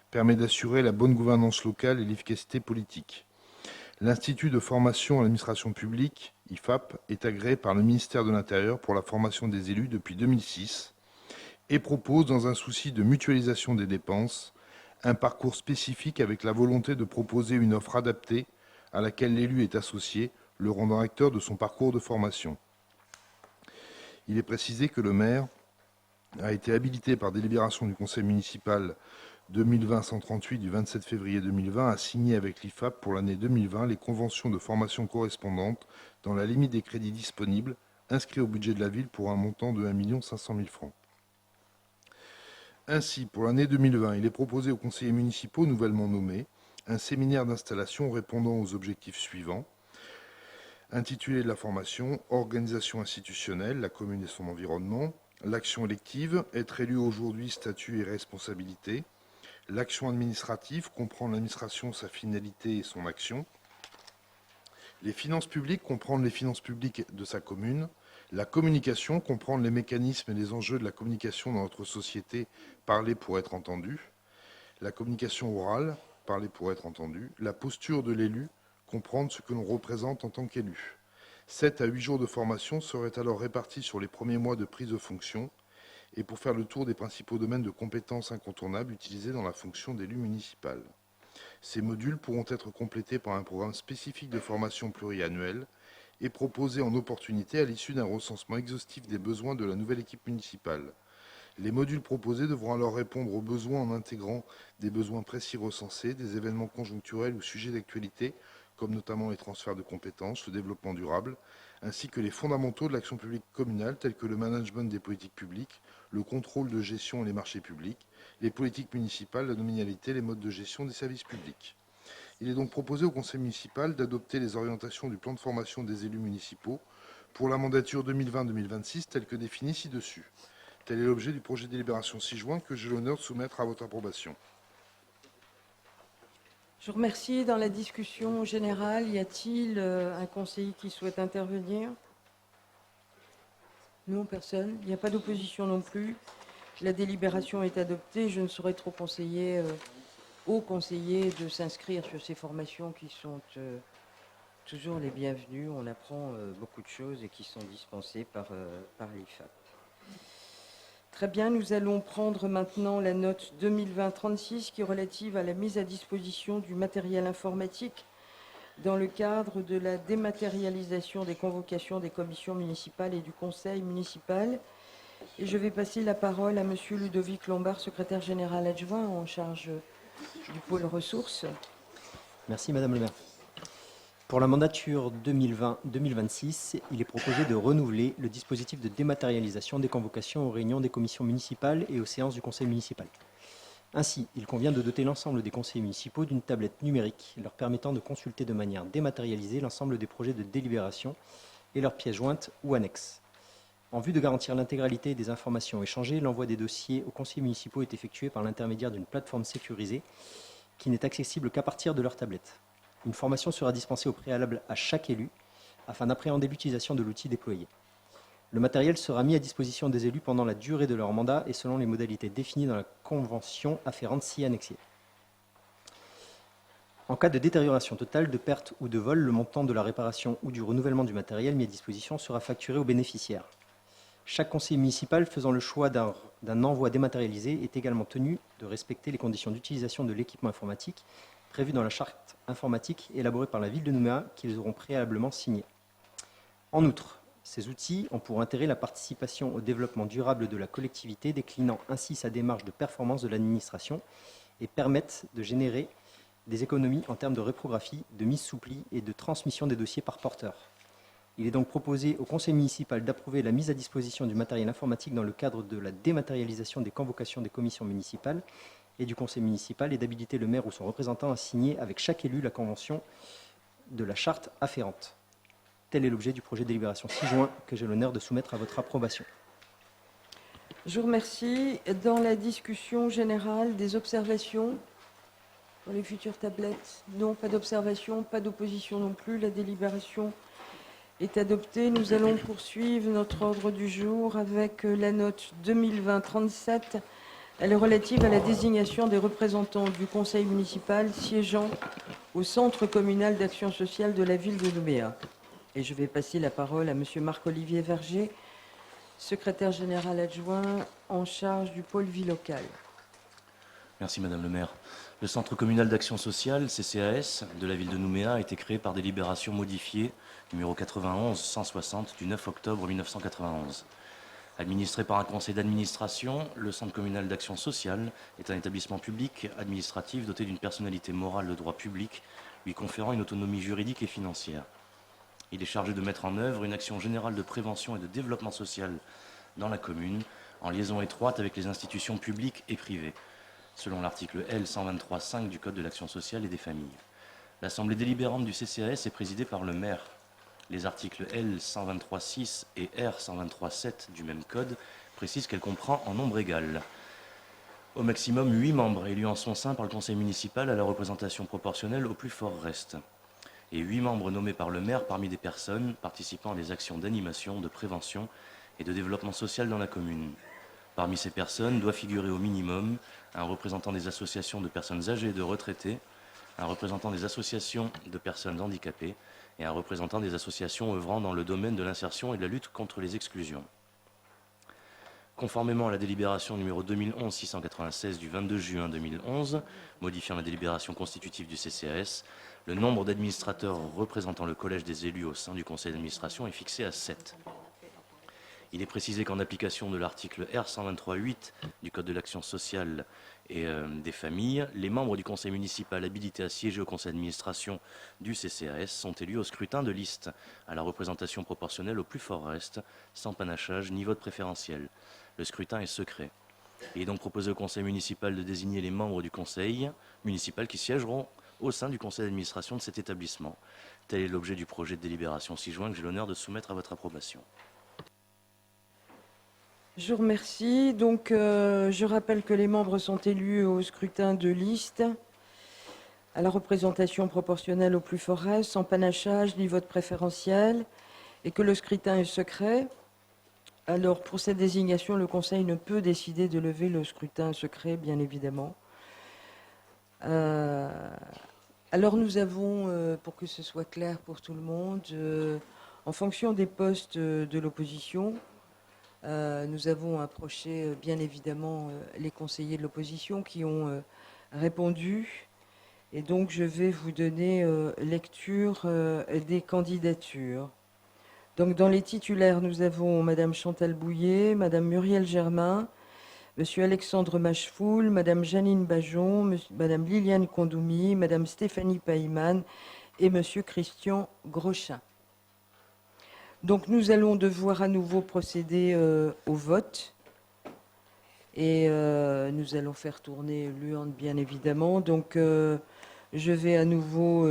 permet d'assurer la bonne gouvernance locale et l'efficacité politique. L'Institut de formation à l'administration publique, IFAP, est agréé par le ministère de l'Intérieur pour la formation des élus depuis 2006 et propose, dans un souci de mutualisation des dépenses, un parcours spécifique avec la volonté de proposer une offre adaptée à laquelle l'élu est associé, le rendant acteur de son parcours de formation. Il est précisé que le maire a été habilité par délibération du conseil municipal 2020-138 du 27 février 2020 à signer avec l'IFAP pour l'année 2020 les conventions de formation correspondantes dans la limite des crédits disponibles inscrits au budget de la ville pour un montant de 1 500 000 francs. Ainsi, pour l'année 2020, il est proposé aux conseillers municipaux nouvellement nommés un séminaire d'installation répondant aux objectifs suivants. Intitulé de la formation « Organisation institutionnelle, la commune et son environnement », l'action élective, être élu aujourd'hui, statut et responsabilité, l'action administrative, comprendre l'administration, sa finalité et son action, les finances publiques, comprendre les finances publiques de sa commune, la communication, comprendre les mécanismes et les enjeux de la communication dans notre société, parler pour être entendu, la communication orale, parler pour être entendu, la posture de l'élu, comprendre ce que l'on représente en tant qu'élu. 7 à 8 jours de formation seraient alors répartis sur les premiers mois de prise de fonction et pour faire le tour des principaux domaines de compétences incontournables utilisés dans la fonction d'élu municipal. Ces modules pourront être complétés par un programme spécifique de formation pluriannuel et proposé en opportunité à l'issue d'un recensement exhaustif des besoins de la nouvelle équipe municipale. Les modules proposés devront alors répondre aux besoins en intégrant des besoins précis recensés, des événements conjoncturels ou sujets d'actualité, comme notamment les transferts de compétences, le développement durable, ainsi que les fondamentaux de l'action publique communale, tels que le management des politiques publiques, le contrôle de gestion et les marchés publics, les politiques municipales, la nominalité, les modes de gestion des services publics. Il est donc proposé au conseil municipal d'adopter les orientations du plan de formation des élus municipaux pour la mandature 2020-2026 telles que définies ci-dessus. Tel est l'objet du projet de délibération 6 juin que j'ai l'honneur de soumettre à votre approbation. Je vous remercie. Dans la discussion générale, y a-t-il un conseiller qui souhaite intervenir? Non, personne. Il n'y a pas d'opposition non plus. La délibération est adoptée. Je ne saurais trop conseiller aux conseillers de s'inscrire sur ces formations qui sont toujours les bienvenues. On apprend beaucoup de choses et qui sont dispensées par l'IFAP. Très bien, nous allons prendre maintenant la note 2020-36 qui est relative à la mise à disposition du matériel informatique dans le cadre de la dématérialisation des convocations des commissions municipales et du conseil municipal. Et je vais passer la parole à Monsieur Ludovic Lombard, secrétaire général adjoint en charge du pôle ressources. Merci Madame le maire. Pour la mandature 2020-2026, il est proposé de renouveler le dispositif de dématérialisation des convocations aux réunions des commissions municipales et aux séances du conseil municipal. Ainsi, il convient de doter l'ensemble des conseillers municipaux d'une tablette numérique leur permettant de consulter de manière dématérialisée l'ensemble des projets de délibération et leurs pièces jointes ou annexes. En vue de garantir l'intégralité des informations échangées, l'envoi des dossiers aux conseillers municipaux est effectué par l'intermédiaire d'une plateforme sécurisée qui n'est accessible qu'à partir de leur tablette. Une formation sera dispensée au préalable à chaque élu afin d'appréhender l'utilisation de l'outil déployé. Le matériel sera mis à disposition des élus pendant la durée de leur mandat et selon les modalités définies dans la convention afférente si annexée. En cas de détérioration totale, de perte ou de vol, le montant de la réparation ou du renouvellement du matériel mis à disposition sera facturé aux bénéficiaires. Chaque conseiller municipal faisant le choix d'un envoi dématérialisé est également tenu de respecter les conditions d'utilisation de l'équipement informatique prévues dans la charte informatique élaborée par la ville de Nouméa qu'ils auront préalablement signée. En outre, ces outils ont pour intérêt la participation au développement durable de la collectivité, déclinant ainsi sa démarche de performance de l'administration et permettent de générer des économies en termes de reprographie, de mise sous pli et de transmission des dossiers par porteur. Il est donc proposé au conseil municipal d'approuver la mise à disposition du matériel informatique dans le cadre de la dématérialisation des convocations des commissions municipales et du conseil municipal et d'habiliter le maire ou son représentant à signer avec chaque élu la convention de la charte afférente. Tel est l'objet du projet de délibération 6 juin que j'ai l'honneur de soumettre à votre approbation. Je vous remercie. Dans la discussion générale, des observations pour les futures tablettes? Non, pas d'observation, pas d'opposition non plus. La délibération est adoptée. Nous allons poursuivre notre ordre du jour avec la note 2020-37. Elle est relative à la désignation des représentants du conseil municipal siégeant au centre communal d'action sociale de la ville de Nouméa. Et je vais passer la parole à Monsieur Marc-Olivier Verger, secrétaire général adjoint en charge du pôle vie locale. Merci Madame le maire. Le Centre communal d'action sociale, CCAS, de la ville de Nouméa a été créé par délibération modifiée numéro 91-160 du 9 octobre 1991. Administré par un conseil d'administration, le Centre communal d'action sociale est un établissement public administratif doté d'une personnalité morale de droit public, lui conférant une autonomie juridique et financière. Il est chargé de mettre en œuvre une action générale de prévention et de développement social dans la commune, en liaison étroite avec les institutions publiques et privées, selon l'article L. 123.5 du Code de l'action sociale et des familles. L'Assemblée délibérante du CCAS est présidée par le maire. Les articles L. 123.6 et R. 123.7 du même code précisent qu'elle comprend en nombre égal au maximum 8 membres élus en son sein par le conseil municipal à la représentation proportionnelle au plus fort reste, et 8 membres nommés par le maire parmi des personnes participant à des actions d'animation, de prévention et de développement social dans la commune. Parmi ces personnes doit figurer au minimum un représentant des associations de personnes âgées et de retraités, un représentant des associations de personnes handicapées et un représentant des associations œuvrant dans le domaine de l'insertion et de la lutte contre les exclusions. Conformément à la délibération numéro 2011-696 du 22 juin 2011, modifiant la délibération constitutive du CCAS, le nombre d'administrateurs représentant le collège des élus au sein du conseil d'administration est fixé à 7. Il est précisé qu'en application de l'article R123.8 du Code de l'action sociale et des familles, les membres du conseil municipal habilités à siéger au conseil d'administration du CCAS sont élus au scrutin de liste, à la représentation proportionnelle au plus fort reste, sans panachage ni vote préférentiel. Le scrutin est secret. Il est donc proposé au conseil municipal de désigner les membres du conseil municipal qui siégeront au sein du conseil d'administration de cet établissement. Tel est l'objet du projet de délibération ci-joint que j'ai l'honneur de soumettre à votre approbation. Je vous remercie. Donc, je rappelle que les membres sont élus au scrutin de liste, à la représentation proportionnelle au plus fort reste, sans panachage ni vote préférentiel, et que le scrutin est secret. Alors, pour cette désignation, le Conseil ne peut décider de lever le scrutin secret, bien évidemment. Alors, nous avons, pour que ce soit clair pour tout le monde, en fonction des postes de l'opposition, nous avons approché, bien évidemment, les conseillers de l'opposition qui ont répondu. Et donc, je vais vous donner lecture des candidatures. Donc, dans les titulaires, nous avons Madame Chantal Bouillet, Madame Muriel Germain, Monsieur Alexandre Machefoul, Madame Janine Bajon, Madame Liliane Kondoumi, Madame Stéphanie Païman et Monsieur Christian Grochin. Donc, nous allons devoir à nouveau procéder au vote. Et nous allons faire tourner l'urne, bien évidemment. Donc, je vais à nouveau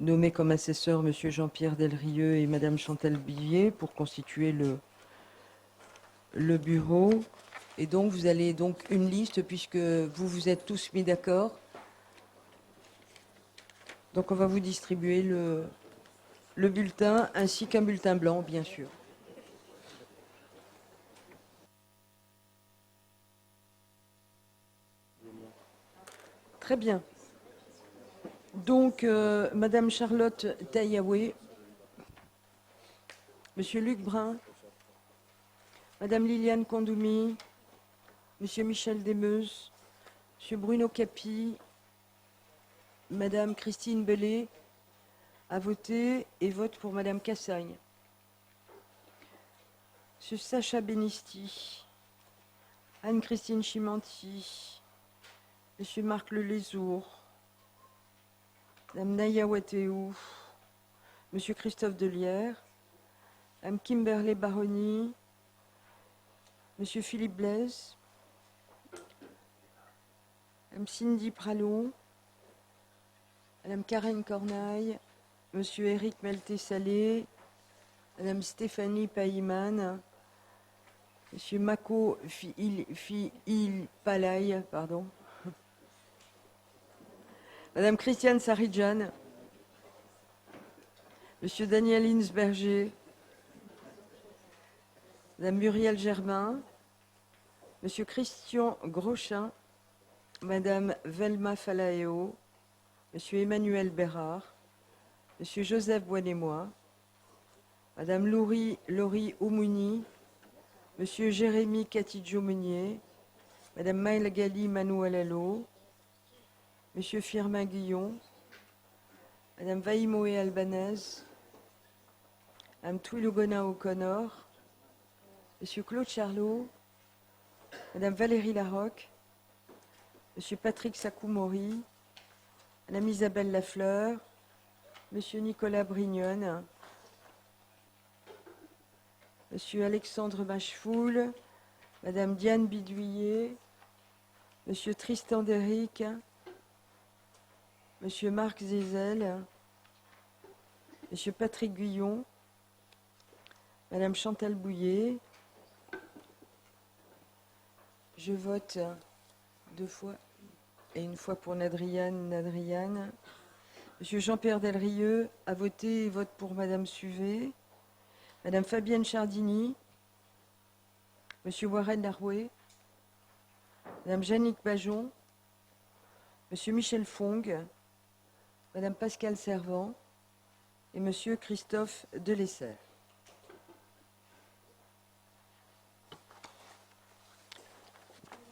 nommer comme assesseur M. Jean-Pierre Delrieux et Mme Chantal Billier pour constituer le bureau. Et donc, vous allez donc une liste, puisque vous vous êtes tous mis d'accord. Donc, on va vous distribuer le bulletin, ainsi qu'un bulletin blanc, bien sûr. Très bien. Donc, Madame Charlotte Taïaoué, Monsieur Luc Brun, Madame Liliane Kondoumi, Monsieur Michel Desmeuses, Monsieur Bruno Capi, Madame Christine Bellet a voté et vote pour Madame Cassagne. Monsieur Sacha Benisti, Anne-Christine Chimanti, Monsieur Marc Lelézour, Madame Naya Wateou, Monsieur Christophe Delière, Madame Kimberley Baroni, Monsieur Philippe Blaise, Madame Cindy Pralon, Madame Karen Cornaille, Monsieur Éric Melté-Salé, Madame Stéphanie Païman, Monsieur Mako Palaï, pardon, Madame Christiane Saridjan, Monsieur Daniel Hinsberger, Madame Muriel Germain, Monsieur Christian Grochin, Madame Velma Falaeo, Monsieur Emmanuel Bérard, Monsieur Joseph Boinémois, Madame Laurie Oumouni, Monsieur Jérémy Catidjo-Meunier, Madame Maëlle Manoualalo, Monsieur Firmin Guillon, Madame Vaïmoé Albanese, Madame Twilugona O'Connor, Monsieur Claude Charlot, Madame Valérie Larocque, Monsieur Patrick Sakou-Maury, Madame Isabelle Lafleur, Monsieur Nicolas Brignone, Monsieur Alexandre Machefoul, Madame Diane Bidouillet, Monsieur Tristan Derrick, Monsieur Marc Zézel, Monsieur Patrick Guyon, Madame Chantal Bouillet. Je vote 2 fois et 1 fois pour Nadriane. Monsieur Jean-Pierre Delrieux a voté et vote pour Madame Suvet. Madame Fabienne Chardini, Monsieur Warren Laroué, Madame Jannick Bajon, Monsieur Michel Fong, Madame Pascale Servant et Monsieur Christophe Delessert.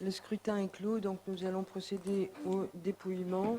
Le scrutin est clos, donc nous allons procéder au dépouillement.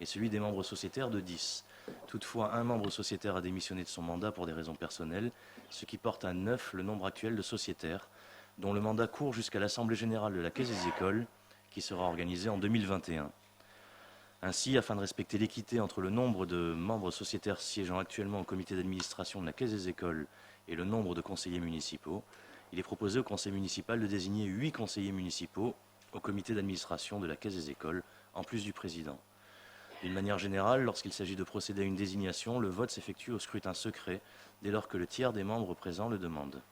et celui des membres sociétaires de 10. Toutefois, un membre sociétaire a démissionné de son mandat pour des raisons personnelles, ce qui porte à 9 le nombre actuel de sociétaires, dont le mandat court jusqu'à l'Assemblée générale de la Caisse des écoles, qui sera organisée en 2021. Ainsi, afin de respecter l'équité entre le nombre de membres sociétaires siégeant actuellement au comité d'administration de la Caisse des écoles et le nombre de conseillers municipaux, il est proposé au conseil municipal de désigner 8 conseillers municipaux au comité d'administration de la Caisse des écoles, en plus du président. D'une manière générale, lorsqu'il s'agit de procéder à une désignation, le vote s'effectue au scrutin secret dès lors que le tiers des membres présents le demande.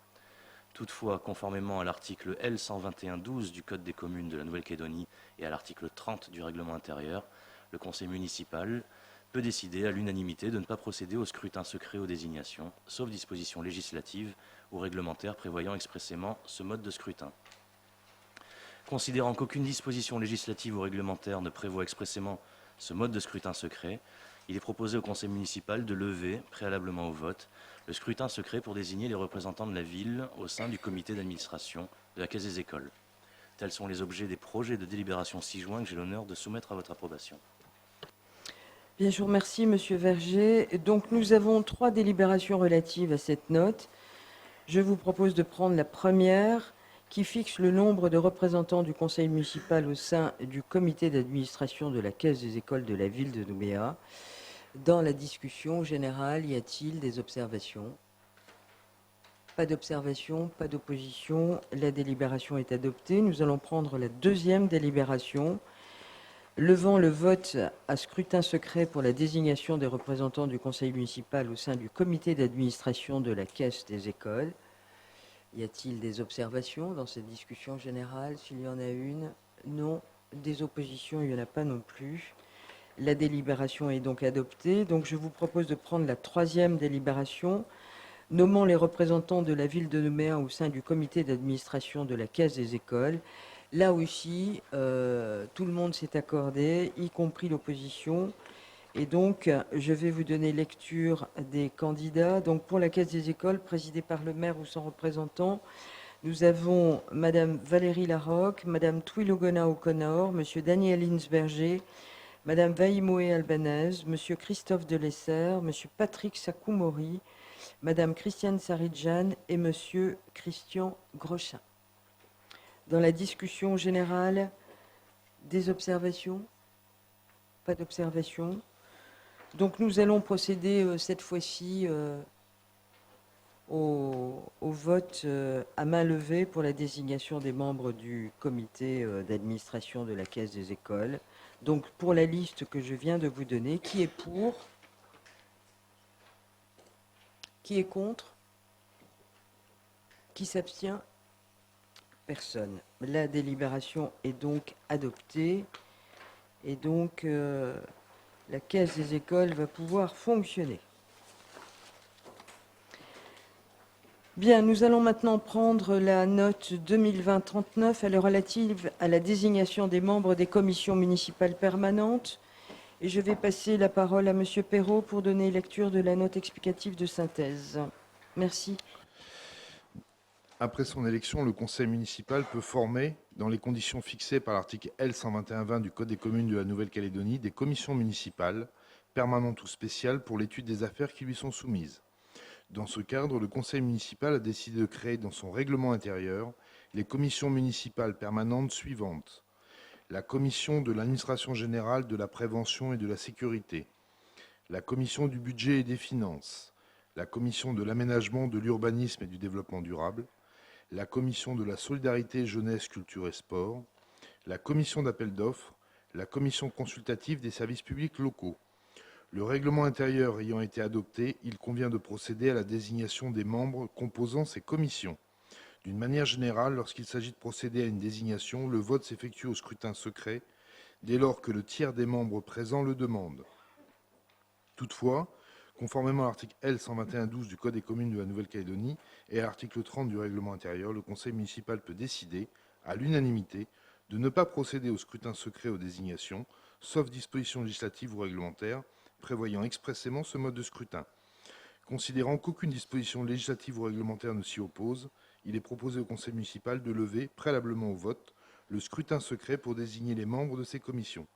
Toutefois, conformément à l'article L121-12 du Code des communes de la Nouvelle-Calédonie et à l'article 30 du règlement intérieur, le conseil municipal peut décider à l'unanimité de ne pas procéder au scrutin secret aux désignations, sauf dispositions législatives ou réglementaires prévoyant expressément ce mode de scrutin. Considérant qu'aucune disposition législative ou réglementaire ne prévoit expressément ce mode de scrutin secret, il est proposé au conseil municipal de lever, préalablement au vote, le scrutin secret pour désigner les représentants de la ville au sein du comité d'administration de la Caisse des écoles. Tels sont les objets des projets de délibération ci-joints que j'ai l'honneur de soumettre à votre approbation. Bien, je vous remercie, Monsieur Verger. Donc, nous avons 3 délibérations relatives à cette note. Je vous propose de prendre la première, qui fixe le nombre de représentants du conseil municipal au sein du comité d'administration de la Caisse des écoles de la ville de Nouméa. Dans la discussion générale, y a-t-il des observations? Pas d'observation, pas d'opposition. La délibération est adoptée. Nous allons prendre la deuxième délibération, levant le vote à scrutin secret pour la désignation des représentants du conseil municipal au sein du comité d'administration de la Caisse des écoles. Y a-t-il des observations dans cette discussion générale? S'il y en a une, non. Des oppositions, il n'y en a pas non plus. La délibération est donc adoptée. Donc je vous propose de prendre la troisième délibération, nommant les représentants de la ville de Nouméa au sein du comité d'administration de la Caisse des écoles. Là aussi, tout le monde s'est accordé, y compris l'opposition. Et donc, je vais vous donner lecture des candidats. Donc, pour la Caisse des écoles, présidée par le maire ou son représentant, nous avons Madame Valérie Larocque, Madame Twilogona O'Connor, Monsieur Daniel Hinsberger, Madame Vaïmoé Albanese, Monsieur Christophe Delessert, Monsieur Patrick Sakoumori, Madame Christiane Saridjan et Monsieur Christian Grochin. Dans la discussion générale, des observations? Pas d'observations. Donc nous allons procéder cette fois-ci au vote à main levée pour la désignation des membres du comité d'administration de la Caisse des écoles. Donc pour la liste que je viens de vous donner, qui est pour? Qui est contre? Qui s'abstient? Personne. La délibération est donc adoptée et donc la Caisse des écoles va pouvoir fonctionner. Bien, nous allons maintenant prendre la note 2020-39, elle est relative à la désignation des membres des commissions municipales permanentes. Et je vais passer la parole à Monsieur Perrault pour donner lecture de la note explicative de synthèse. Merci. Après son élection, le conseil municipal peut former, dans les conditions fixées par l'article L121-20 du Code des communes de la Nouvelle-Calédonie, des commissions municipales, permanentes ou spéciales, pour l'étude des affaires qui lui sont soumises. Dans ce cadre, le conseil municipal a décidé de créer dans son règlement intérieur les commissions municipales permanentes suivantes. La commission de l'administration générale, de la prévention et de la sécurité, la commission du budget et des finances, la commission de l'aménagement, de l'urbanisme et du développement durable, la commission de la solidarité, jeunesse, culture et sport, la commission d'appel d'offres, la commission consultative des services publics locaux. Le règlement intérieur ayant été adopté, il convient de procéder à la désignation des membres composant ces commissions. D'une manière générale, lorsqu'il s'agit de procéder à une désignation, le vote s'effectue au scrutin secret, dès lors que le tiers des membres présents le demande. Toutefois, conformément à l'article L121-12 du Code des communes de la Nouvelle-Calédonie et à l'article 30 du règlement intérieur, le conseil municipal peut décider, à l'unanimité, de ne pas procéder au scrutin secret aux désignations, sauf dispositions législatives ou réglementaires prévoyant expressément ce mode de scrutin. Considérant qu'aucune disposition législative ou réglementaire ne s'y oppose, il est proposé au conseil municipal de lever, préalablement au vote, le scrutin secret pour désigner les membres de ces commissions.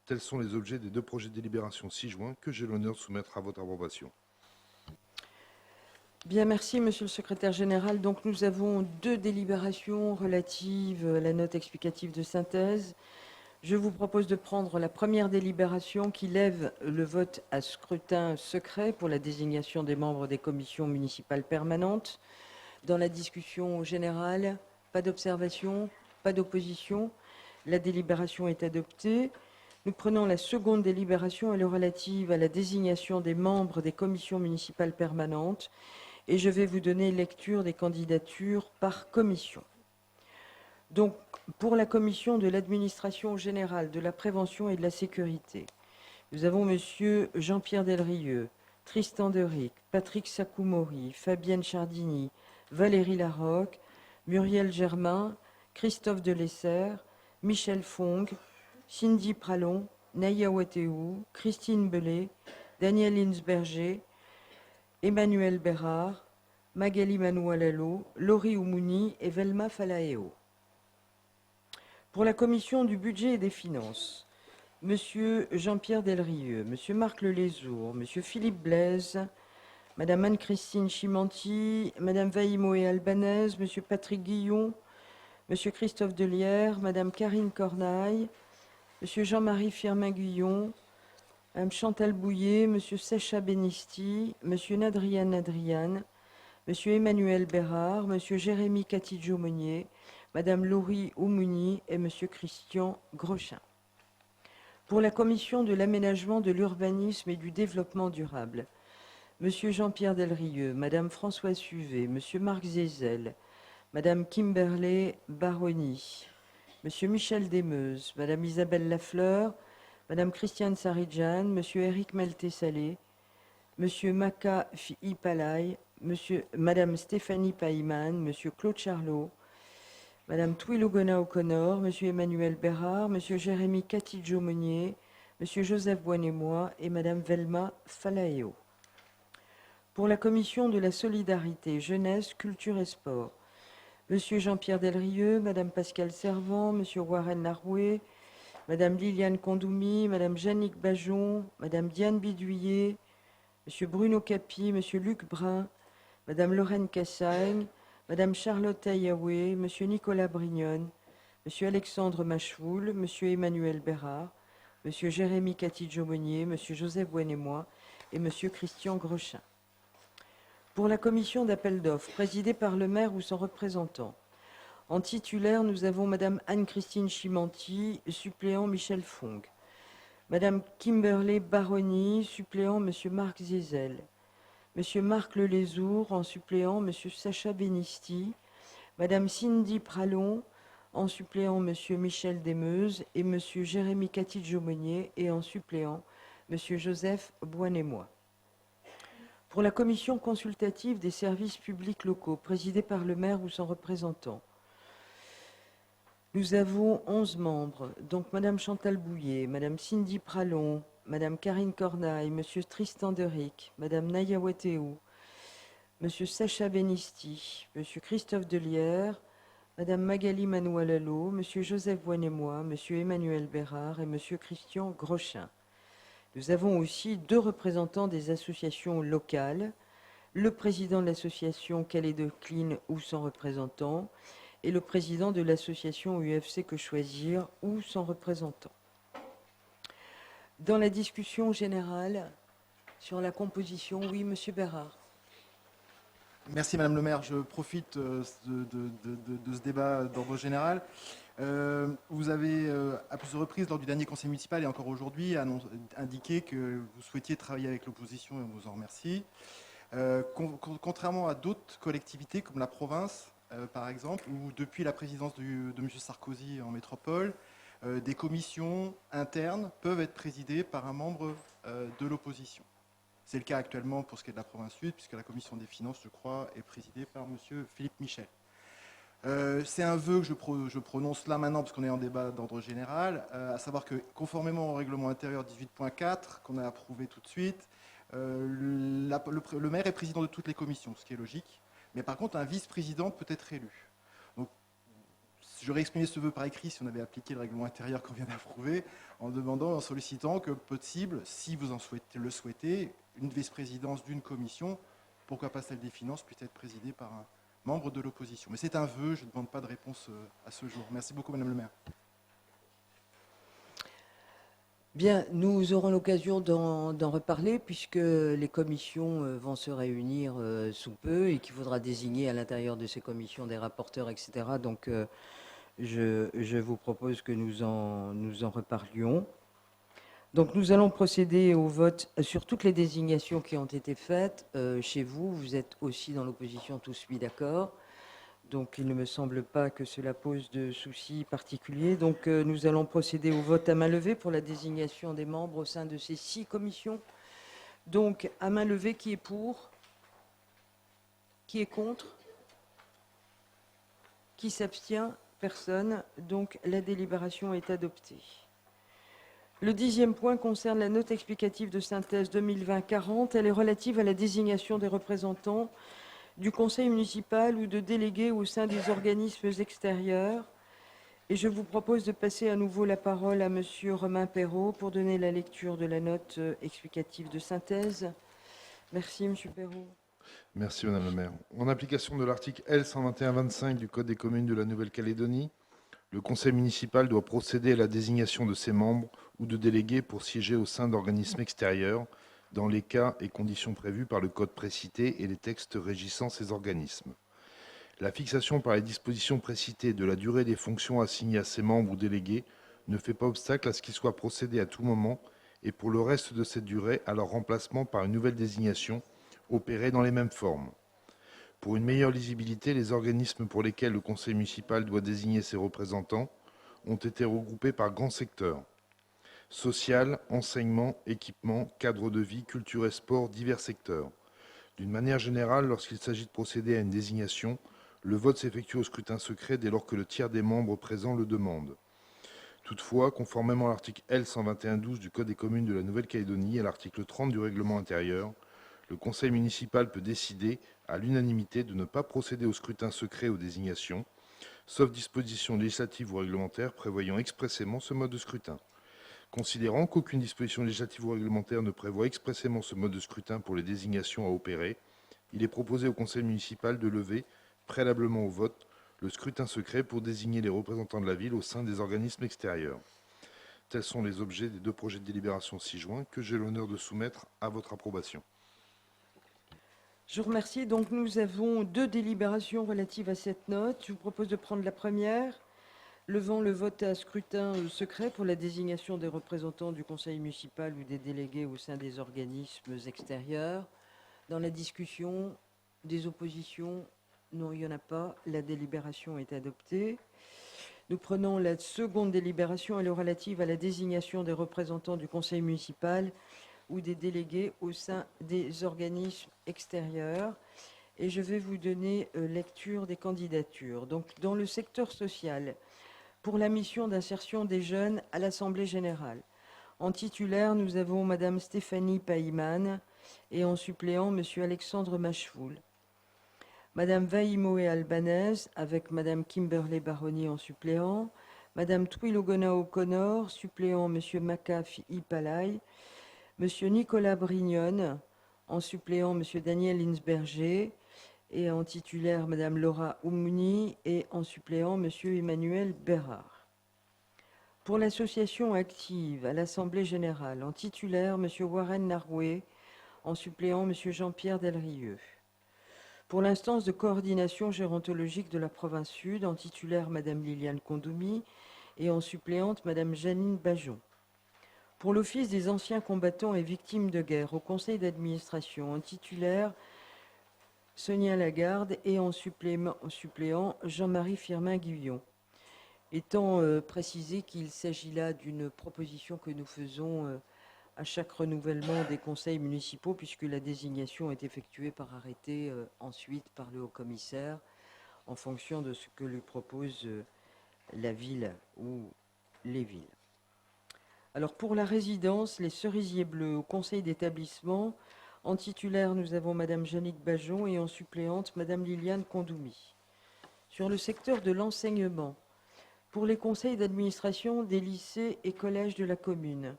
Tels sont les objets des deux projets de délibération ci-joints que j'ai l'honneur de soumettre à votre approbation. Bien, merci, Monsieur le Secrétaire général. Donc, nous avons deux délibérations relatives à la note explicative de synthèse. Je vous propose de prendre la première délibération qui lève le vote à scrutin secret pour la désignation des membres des commissions municipales permanentes. Dans la discussion générale, pas d'observation, pas d'opposition. La délibération est adoptée. Nous prenons la seconde délibération, elle est relative à la désignation des membres des commissions municipales permanentes. Et je vais vous donner lecture des candidatures par commission. Donc, pour la commission de l'administration générale, de la prévention et de la sécurité, nous avons Monsieur Jean-Pierre Delrieux, Tristan Deric, Patrick Saccoumori, Fabienne Chardini, Valérie Larocque, Muriel Germain, Christophe Delessert, Michel Fong, Cindy Pralon, Naya Wateou, Christine Bellet, Daniel Linsberger, Emmanuel Bérard, Magali Manoualalo, Laurie Oumouni et Velma Falaeo. Pour la commission du budget et des finances, Monsieur Jean-Pierre Delrieux, Monsieur Marc Lelézour, Monsieur Philippe Blaise, Madame Anne-Christine Chimanti, Madame Vaïmoé Albanaise, Monsieur Patrick Guillon, Monsieur Christophe Delière, Madame Karine Cornaille, Monsieur Jean-Marie Firmin-Guillon, Madame Chantal Bouillet, Monsieur Sacha Benisti, Monsieur Nadrian Nadrian, Monsieur Emmanuel Bérard, Monsieur Jérémy Catidjo-Monnier, Madame Laurie Oumouni et Monsieur Christian Grochin. Pour la commission de l'aménagement, de l'urbanisme et du développement durable, Monsieur Jean-Pierre Delrieux, Madame Françoise Suvet, Monsieur Marc Zézel, Madame Kimberley Baroni, Monsieur Michel Desmeuses, Madame Isabelle Lafleur, Madame Christiane Saridjan, Monsieur Éric Melté-Salé, Monsieur Maka Ipalay, Madame Stéphanie Païman, Monsieur Claude Charlot, Madame Twilogona O'Connor, Monsieur Emmanuel Bérard, Monsieur Jérémy Catidjo-Monnier, Monsieur Joseph Boinémois et Madame Velma Falaeo. Pour la commission de la solidarité, jeunesse, culture et sport, Monsieur Jean-Pierre Delrieux, Madame Pascale Servant, Monsieur Warren Laroué, Madame Liliane Condoumi, Madame Jannick Bajon, Madame Diane Bidouillet, Monsieur Bruno Capi, Monsieur Luc Brun, Madame Lorraine Cassagne, Madame Charlotte Ayaoué, Monsieur Nicolas Brignone, Monsieur Alexandre Machevoul, Monsieur Emmanuel Bérard, Monsieur Jérémy Catidjo-Monnier, Monsieur Joseph Boinémois et Monsieur Christian Grochin. Pour la commission d'appel d'offres, présidée par le maire ou son représentant, en titulaire, nous avons Madame Anne-Christine Chimanti, suppléant Michel Fong, Madame Kimberley Baroni, suppléant Monsieur Marc Zézel, Monsieur Marc Lelézour, en suppléant Monsieur Sacha Benisti, Madame Cindy Pralon, en suppléant Monsieur Michel Desmeuses et Monsieur Jérémy Catidjo-Monnier et en suppléant Monsieur Joseph Boinémois. Pour la commission consultative des services publics locaux, présidée par le maire ou son représentant, nous avons 11 membres, donc Madame Chantal Bouillet, Madame Cindy Pralon, Madame Karine Cornaille, Monsieur Tristan Deric, Madame Naya Wateou, Monsieur Sacha Benisti, Monsieur Christophe Delière, Madame Magali Manoualalo, Monsieur Joseph Boinémois, Monsieur Emmanuel Bérard et Monsieur Christian Grochin. Nous avons aussi 2 représentants des associations locales, le président de l'association Calais de Clean ou son représentant, et le président de l'association UFC Que Choisir ou son représentant. Dans la discussion générale sur la composition, oui, Monsieur Bérard. Merci Madame le maire, je profite de ce débat d'ordre général. Vous avez à plusieurs reprises lors du dernier conseil municipal et encore aujourd'hui indiqué que vous souhaitiez travailler avec l'opposition et on vous en remercie. Contrairement à d'autres collectivités comme la province par exemple, où depuis la présidence de M. Sarkozy en métropole, des commissions internes peuvent être présidées par un membre de l'opposition. C'est le cas actuellement pour ce qui est de la province sud, puisque la commission des finances, je crois, est présidée par M. Philippe Michel. C'est un vœu que je prononce là maintenant, parce qu'on est en débat d'ordre général, à savoir que conformément au règlement intérieur 18.4, qu'on a approuvé tout de suite, le maire est président de toutes les commissions, ce qui est logique, mais par contre un vice-président peut être élu. Donc, j'aurais exprimé ce vœu par écrit si on avait appliqué le règlement intérieur qu'on vient d'approuver, en sollicitant que possible, si vous le souhaitez, une vice-présidence d'une commission, pourquoi pas celle des finances, puisse être présidée par un membre de l'opposition. Mais c'est un vœu, je ne demande pas de réponse à ce jour. Merci beaucoup, Madame le maire. Bien, nous aurons l'occasion d'en reparler puisque les commissions vont se réunir sous peu et qu'il faudra désigner à l'intérieur de ces commissions des rapporteurs, etc. Donc, je vous propose que nous en reparlions. Donc, nous allons procéder au vote sur toutes les désignations qui ont été faites. Chez vous, vous êtes aussi dans l'opposition, tous mis d'accord. Donc, il ne me semble pas que cela pose de soucis particuliers. Donc, nous allons procéder au vote à main levée pour la désignation des membres au sein de ces 6 commissions. Donc, à main levée, qui est pour? Qui est contre? Qui s'abstient? Personne. Donc, la délibération est adoptée. Le 10e point concerne la note explicative de synthèse 2020-40. Elle est relative à la désignation des représentants du conseil municipal ou de délégués au sein des organismes extérieurs. Et je vous propose de passer à nouveau la parole à Monsieur Romain Perrault pour donner la lecture de la note explicative de synthèse. Merci, Monsieur Perrault. Merci, Madame le maire. En application de l'article L. 121-25 du Code des communes de la Nouvelle-Calédonie, le conseil municipal doit procéder à la désignation de ses membres ou de délégués pour siéger au sein d'organismes extérieurs, dans les cas et conditions prévus par le code précité et les textes régissant ces organismes. La fixation par les dispositions précitées de la durée des fonctions assignées à ces membres ou délégués ne fait pas obstacle à ce qu'il soit procédé à tout moment et pour le reste de cette durée à leur remplacement par une nouvelle désignation opérée dans les mêmes formes. Pour une meilleure lisibilité, les organismes pour lesquels le conseil municipal doit désigner ses représentants ont été regroupés par grands secteurs: social, enseignement, équipement, cadre de vie, culture et sport, divers secteurs. D'une manière générale, lorsqu'il s'agit de procéder à une désignation, le vote s'effectue au scrutin secret dès lors que le tiers des membres présents le demande. Toutefois, conformément à l'article L. 121-12 du Code des communes de la Nouvelle-Calédonie et à l'article 30 du règlement intérieur, le conseil municipal peut décider, à l'unanimité, de ne pas procéder au scrutin secret aux désignations, sauf disposition législative ou réglementaire prévoyant expressément ce mode de scrutin. Considérant qu'aucune disposition législative ou réglementaire ne prévoit expressément ce mode de scrutin pour les désignations à opérer, il est proposé au conseil municipal de lever, préalablement au vote, le scrutin secret pour désigner les représentants de la ville au sein des organismes extérieurs. Tels sont les objets des 2 projets de délibération ci-joints que j'ai l'honneur de soumettre à votre approbation. Je vous remercie. Donc, nous avons 2 délibérations relatives à cette note. Je vous propose de prendre la première, levant le vote à scrutin secret pour la désignation des représentants du conseil municipal ou des délégués au sein des organismes extérieurs. Dans la discussion, des oppositions? Non, il n'y en a pas. La délibération est adoptée. Nous prenons la seconde délibération. Elle est relative à la désignation des représentants du conseil municipal ou des délégués au sein des organismes extérieurs. Et je vais vous donner lecture des candidatures. Donc, dans le secteur social, pour la mission d'insertion des jeunes à l'Assemblée générale, en titulaire, nous avons Madame Stéphanie Païman et en suppléant, Monsieur Alexandre Machevoul. Madame Vaimoé Albanaise avec Madame Kimberley Baroni en suppléant, Madame Twilogona O'Connor, suppléant Monsieur Makaf Ipalai, Monsieur Nicolas Brignone, en suppléant Monsieur Daniel Linsberger, et en titulaire Madame Laura Oumouni, et en suppléant Monsieur Emmanuel Bérard. Pour l'association active à l'Assemblée générale, en titulaire Monsieur Warren Naroué, en suppléant Monsieur Jean-Pierre Delrieux. Pour l'instance de coordination gérontologique de la province Sud, en titulaire Madame Liliane Kondoumi, et en suppléante Madame Janine Bajon. Pour l'Office des anciens combattants et victimes de guerre, au conseil d'administration, en titulaire Sonia Lagarde et en suppléant Jean-Marie Firmin-Guillon. Étant précisé qu'il s'agit là d'une proposition que nous faisons à chaque renouvellement des conseils municipaux, puisque la désignation est effectuée par arrêté ensuite par le haut-commissaire, en fonction de ce que lui propose la ville ou les villes. Alors pour la résidence, les Cerisiers Bleus, au conseil d'établissement, en titulaire, nous avons Madame Jannick Bajon et en suppléante, Madame Liliane Kondoumi. Sur le secteur de l'enseignement, pour les conseils d'administration des lycées et collèges de la commune.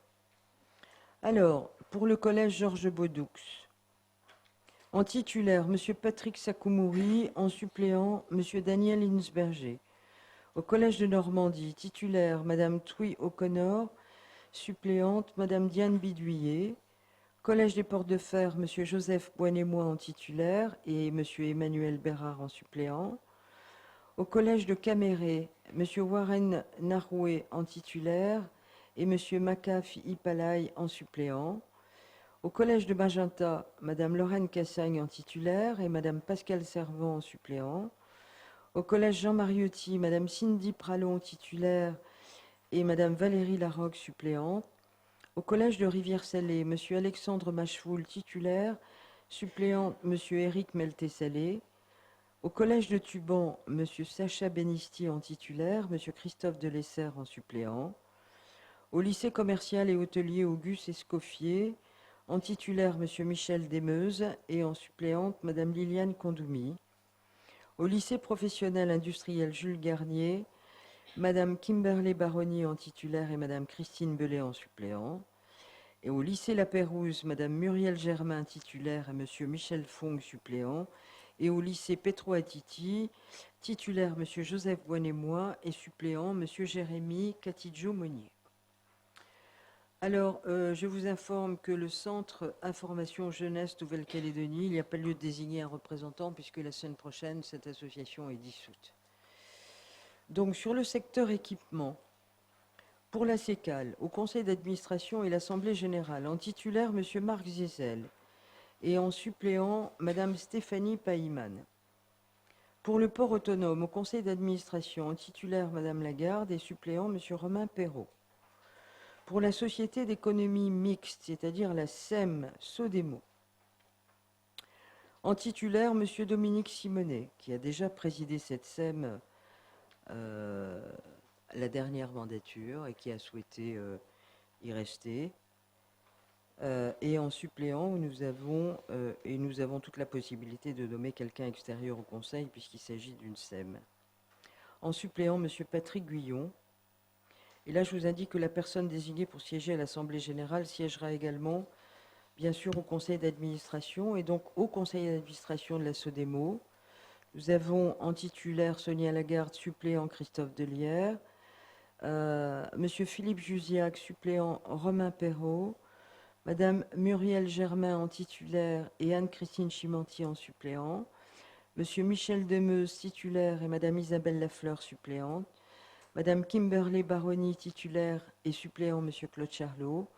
Alors, pour le collège Georges Baudoux, en titulaire, M. Patrick Sakoumouri, en suppléant, M. Daniel Hinsberger. Au collège de Normandie, titulaire, Mme Touy O'Connor, suppléante, Mme Diane Bidouillet. Collège des Portes de Fer, M. Joseph Boinémois en titulaire et M. Emmanuel Bérard en suppléant. Au collège de Caméré, M. Warren Naroué en titulaire et M. Makaf Ipalaï en suppléant. Au collège de Magenta, Mme Lorraine Cassagne en titulaire et Mme Pascale Servant en suppléant. Au collège Jean Mariotti, Mme Cindy Pralon titulaire et Mme Valérie Larocque suppléante. Au collège de Rivière-Salée, M. Alexandre Machevoul titulaire, suppléant M. Éric Melté-Salé. Au collège de Tuban, M. Sacha Benisti en titulaire, M. Christophe Delessert en suppléant. Au lycée commercial et hôtelier Auguste Escoffier, en titulaire M. Michel Desmeuses et en suppléante Mme Liliane Kondoumi. Au lycée professionnel industriel Jules Garnier, Mme Kimberley Baroni en titulaire et Mme Christine Belay en suppléant. Et au lycée La Pérouse, Mme Muriel Germain titulaire et M. Michel Fong suppléant. Et au lycée Petro Attiti, titulaire M. Joseph Boinémois et suppléant M. Jérémy Catidjo-Monnier. Alors, je vous informe que le Centre Information Jeunesse Nouvelle-Calédonie, il n'y a pas lieu de désigner un représentant puisque la semaine prochaine, cette association est dissoute. Donc, sur le secteur équipement, pour la CECAL, au Conseil d'administration et l'Assemblée générale, en titulaire M. Marc Zézel et en suppléant Mme Stéphanie Païman. Pour le port autonome, au Conseil d'administration, en titulaire Mme Lagarde et suppléant M. Romain Perrault. Pour la Société d'économie mixte, c'est-à-dire la SEM Sodemo, en titulaire M. Dominique Simonet, qui a déjà présidé cette SEM la dernière mandature et qui a souhaité y rester. Et en suppléant, nous avons toute la possibilité de nommer quelqu'un extérieur au Conseil puisqu'il s'agit d'une SEM. En suppléant, M. Patrick Guyon. Et là, je vous indique que la personne désignée pour siéger à l'Assemblée générale siégera également, bien sûr, au Conseil d'administration et donc au Conseil d'administration de la Sodemo. Nous avons en titulaire Sonia Lagarde, suppléant Christophe Delière, M. Philippe Jusiac, suppléant Romain Perrault, Mme Muriel Germain en titulaire et Anne-Christine Chimanti en suppléant, M. Michel Demeuse, titulaire, et Mme Isabelle Lafleur, suppléante, Mme Kimberley Baroni, titulaire et suppléant M. Claude Charlot,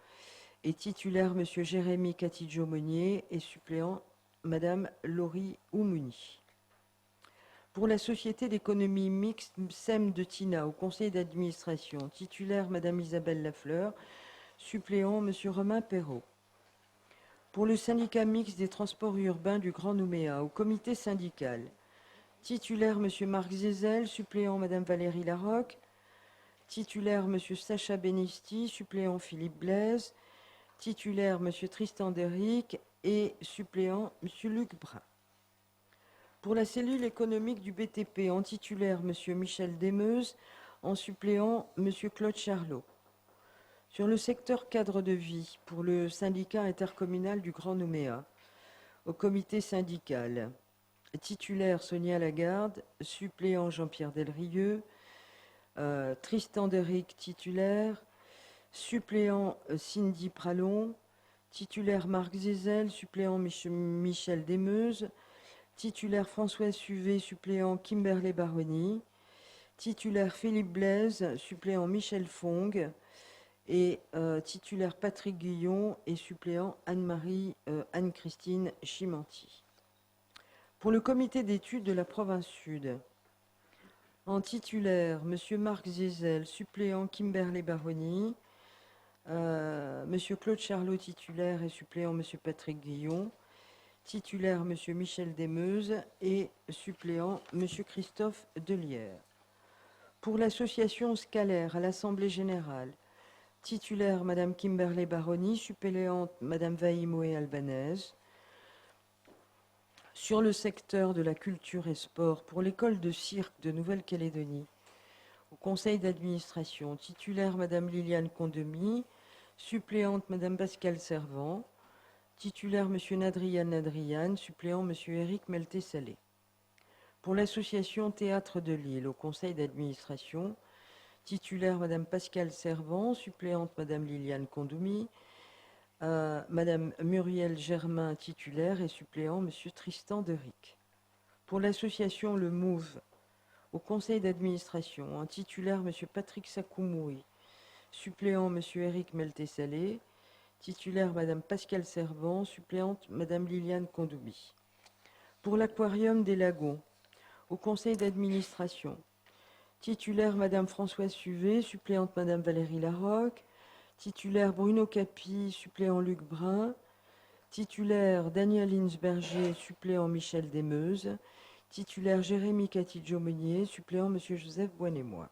et titulaire M. Jérémy Catidjo-Monnier et suppléant Mme Laurie Oumouni. Pour la Société d'économie mixte SEM de Tina, au Conseil d'administration, titulaire Mme Isabelle Lafleur, suppléant M. Romain Perrault. Pour le syndicat mixte des transports urbains du Grand Nouméa, au comité syndical, titulaire M. Marc Zézel, suppléant Mme Valérie Larocque, titulaire M. Sacha Benisti, suppléant Philippe Blaise, titulaire M. Tristan Deric et suppléant M. Luc Brun. Pour la cellule économique du BTP, en titulaire M. Michel Desmeuses, en suppléant M. Claude Charlot. Sur le secteur cadre de vie, pour le syndicat intercommunal du Grand Nouméa, au comité syndical, titulaire Sonia Lagarde, suppléant Jean-Pierre Delrieux, Tristan Deric, titulaire, suppléant Cindy Pralon, titulaire Marc Zézel, suppléant Michel Desmeuses, titulaire François Suvet, suppléant Kimberley Baroni, titulaire Philippe Blaise, suppléant Michel Fong, et titulaire Patrick Guyon et suppléant Anne-Christine Chimanti. Pour le comité d'études de la province Sud, en titulaire, M. Marc Zézel, suppléant Kimberley Baroni, M. Claude Charlot, titulaire et suppléant M. Patrick Guyon, titulaire M. Michel Desmeuses et suppléant M. Christophe Delière. Pour l'association scalaire à l'Assemblée générale, titulaire Mme Kimberley Baroni, suppléante Mme Vaïmoé Albanaise. Sur le secteur de la culture et sport, pour l'école de cirque de Nouvelle-Calédonie, Au conseil d'administration, titulaire Madame Liliane Condomy, suppléante Madame Pascale Servant, titulaire Monsieur Nadrian Nadrian, suppléant Monsieur Éric Melté-Salé. Pour l'association Théâtre de Lille, au conseil d'administration, titulaire Madame Pascale Servant, suppléante Madame Liliane Condomy, Madame Muriel Germain, titulaire, et suppléant Monsieur Tristan Deric. Pour l'association Le Mouve, au conseil d'administration, un titulaire Monsieur Patrick Sakoumouri, suppléant Monsieur Éric Melté-Salé, titulaire Madame Pascale Servant, suppléante Madame Liliane Condomy. Pour l'Aquarium des Lagons, au conseil d'administration, titulaire Madame Françoise Suvet, suppléante Madame Valérie Larocque, titulaire Bruno Capi, suppléant Luc Brun, titulaire Daniel Hinsberger, suppléant Michel Desmeuses, titulaire Jérémy Catidjo-Meunier, suppléant Monsieur Joseph Boinémois.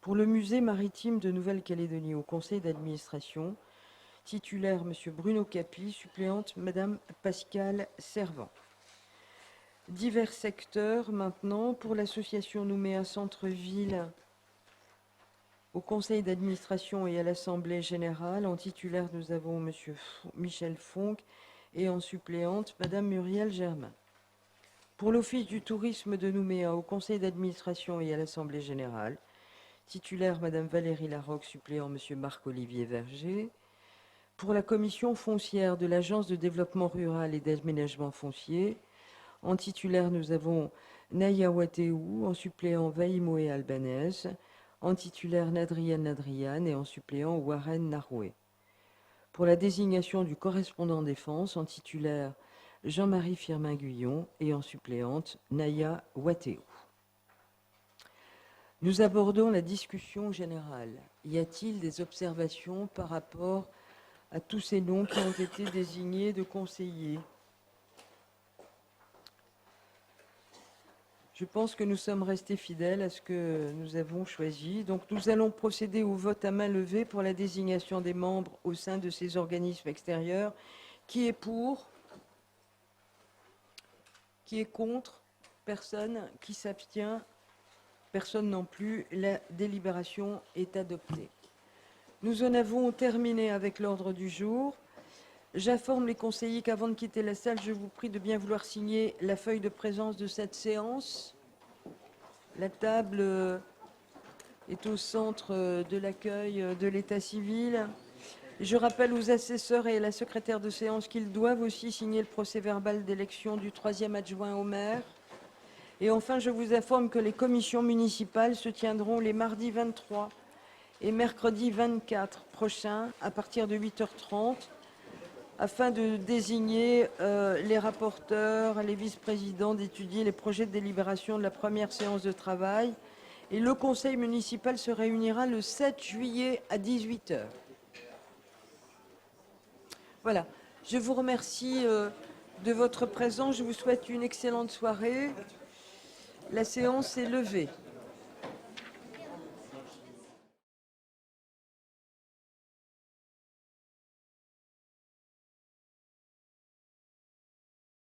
Pour le musée maritime de Nouvelle-Calédonie, au conseil d'administration, titulaire Monsieur Bruno Capi, suppléante Madame Pascale Servant. Divers secteurs maintenant. Pour l'association Nouméa Centre-Ville, au conseil d'administration et à l'Assemblée générale, en titulaire, nous avons Monsieur Michel Fonck et en suppléante, Madame Muriel Germain. Pour l'Office du tourisme de Nouméa, au conseil d'administration et à l'Assemblée générale, titulaire, Madame Valérie Larocque, suppléant, Monsieur Marc-Olivier Verger. Pour la commission foncière de l'Agence de développement rural et d'aménagement foncier, en titulaire, nous avons Naya Wateou, en suppléant Vaïmoé Albanese, en titulaire Nadrian Nadrian et en suppléant Warren Naroué. Pour la désignation du correspondant défense, en titulaire Jean-Marie Firmin-Guyon et en suppléante Naya Wateou. Nous abordons la discussion générale. Y a-t-il des observations par rapport à tous ces noms qui ont été désignés de conseillers ? Je pense que nous sommes restés fidèles à ce que nous avons choisi. Donc nous allons procéder au vote à main levée pour la désignation des membres au sein de ces organismes extérieurs. Qui est pour ? Qui est contre ? Personne. Qui s'abstient ? Personne non plus. La délibération est adoptée. Nous en avons terminé avec l'ordre du jour. J'informe les conseillers qu'avant de quitter la salle, je vous prie de bien vouloir signer la feuille de présence de cette séance. La table est au centre de l'accueil de l'état civil. Je rappelle aux assesseurs et à la secrétaire de séance qu'ils doivent aussi signer le procès-verbal d'élection du 3e adjoint au maire. Et enfin, je vous informe que les commissions municipales se tiendront les mardis 23 et mercredi 24 prochains à partir de 8h30 afin de désigner les rapporteurs, les vice-présidents, d'étudier les projets de délibération de la première séance de travail. Et le conseil municipal se réunira le 7 juillet à 18h. Voilà. Je vous remercie de votre présence. Je vous souhaite une excellente soirée. La séance est levée.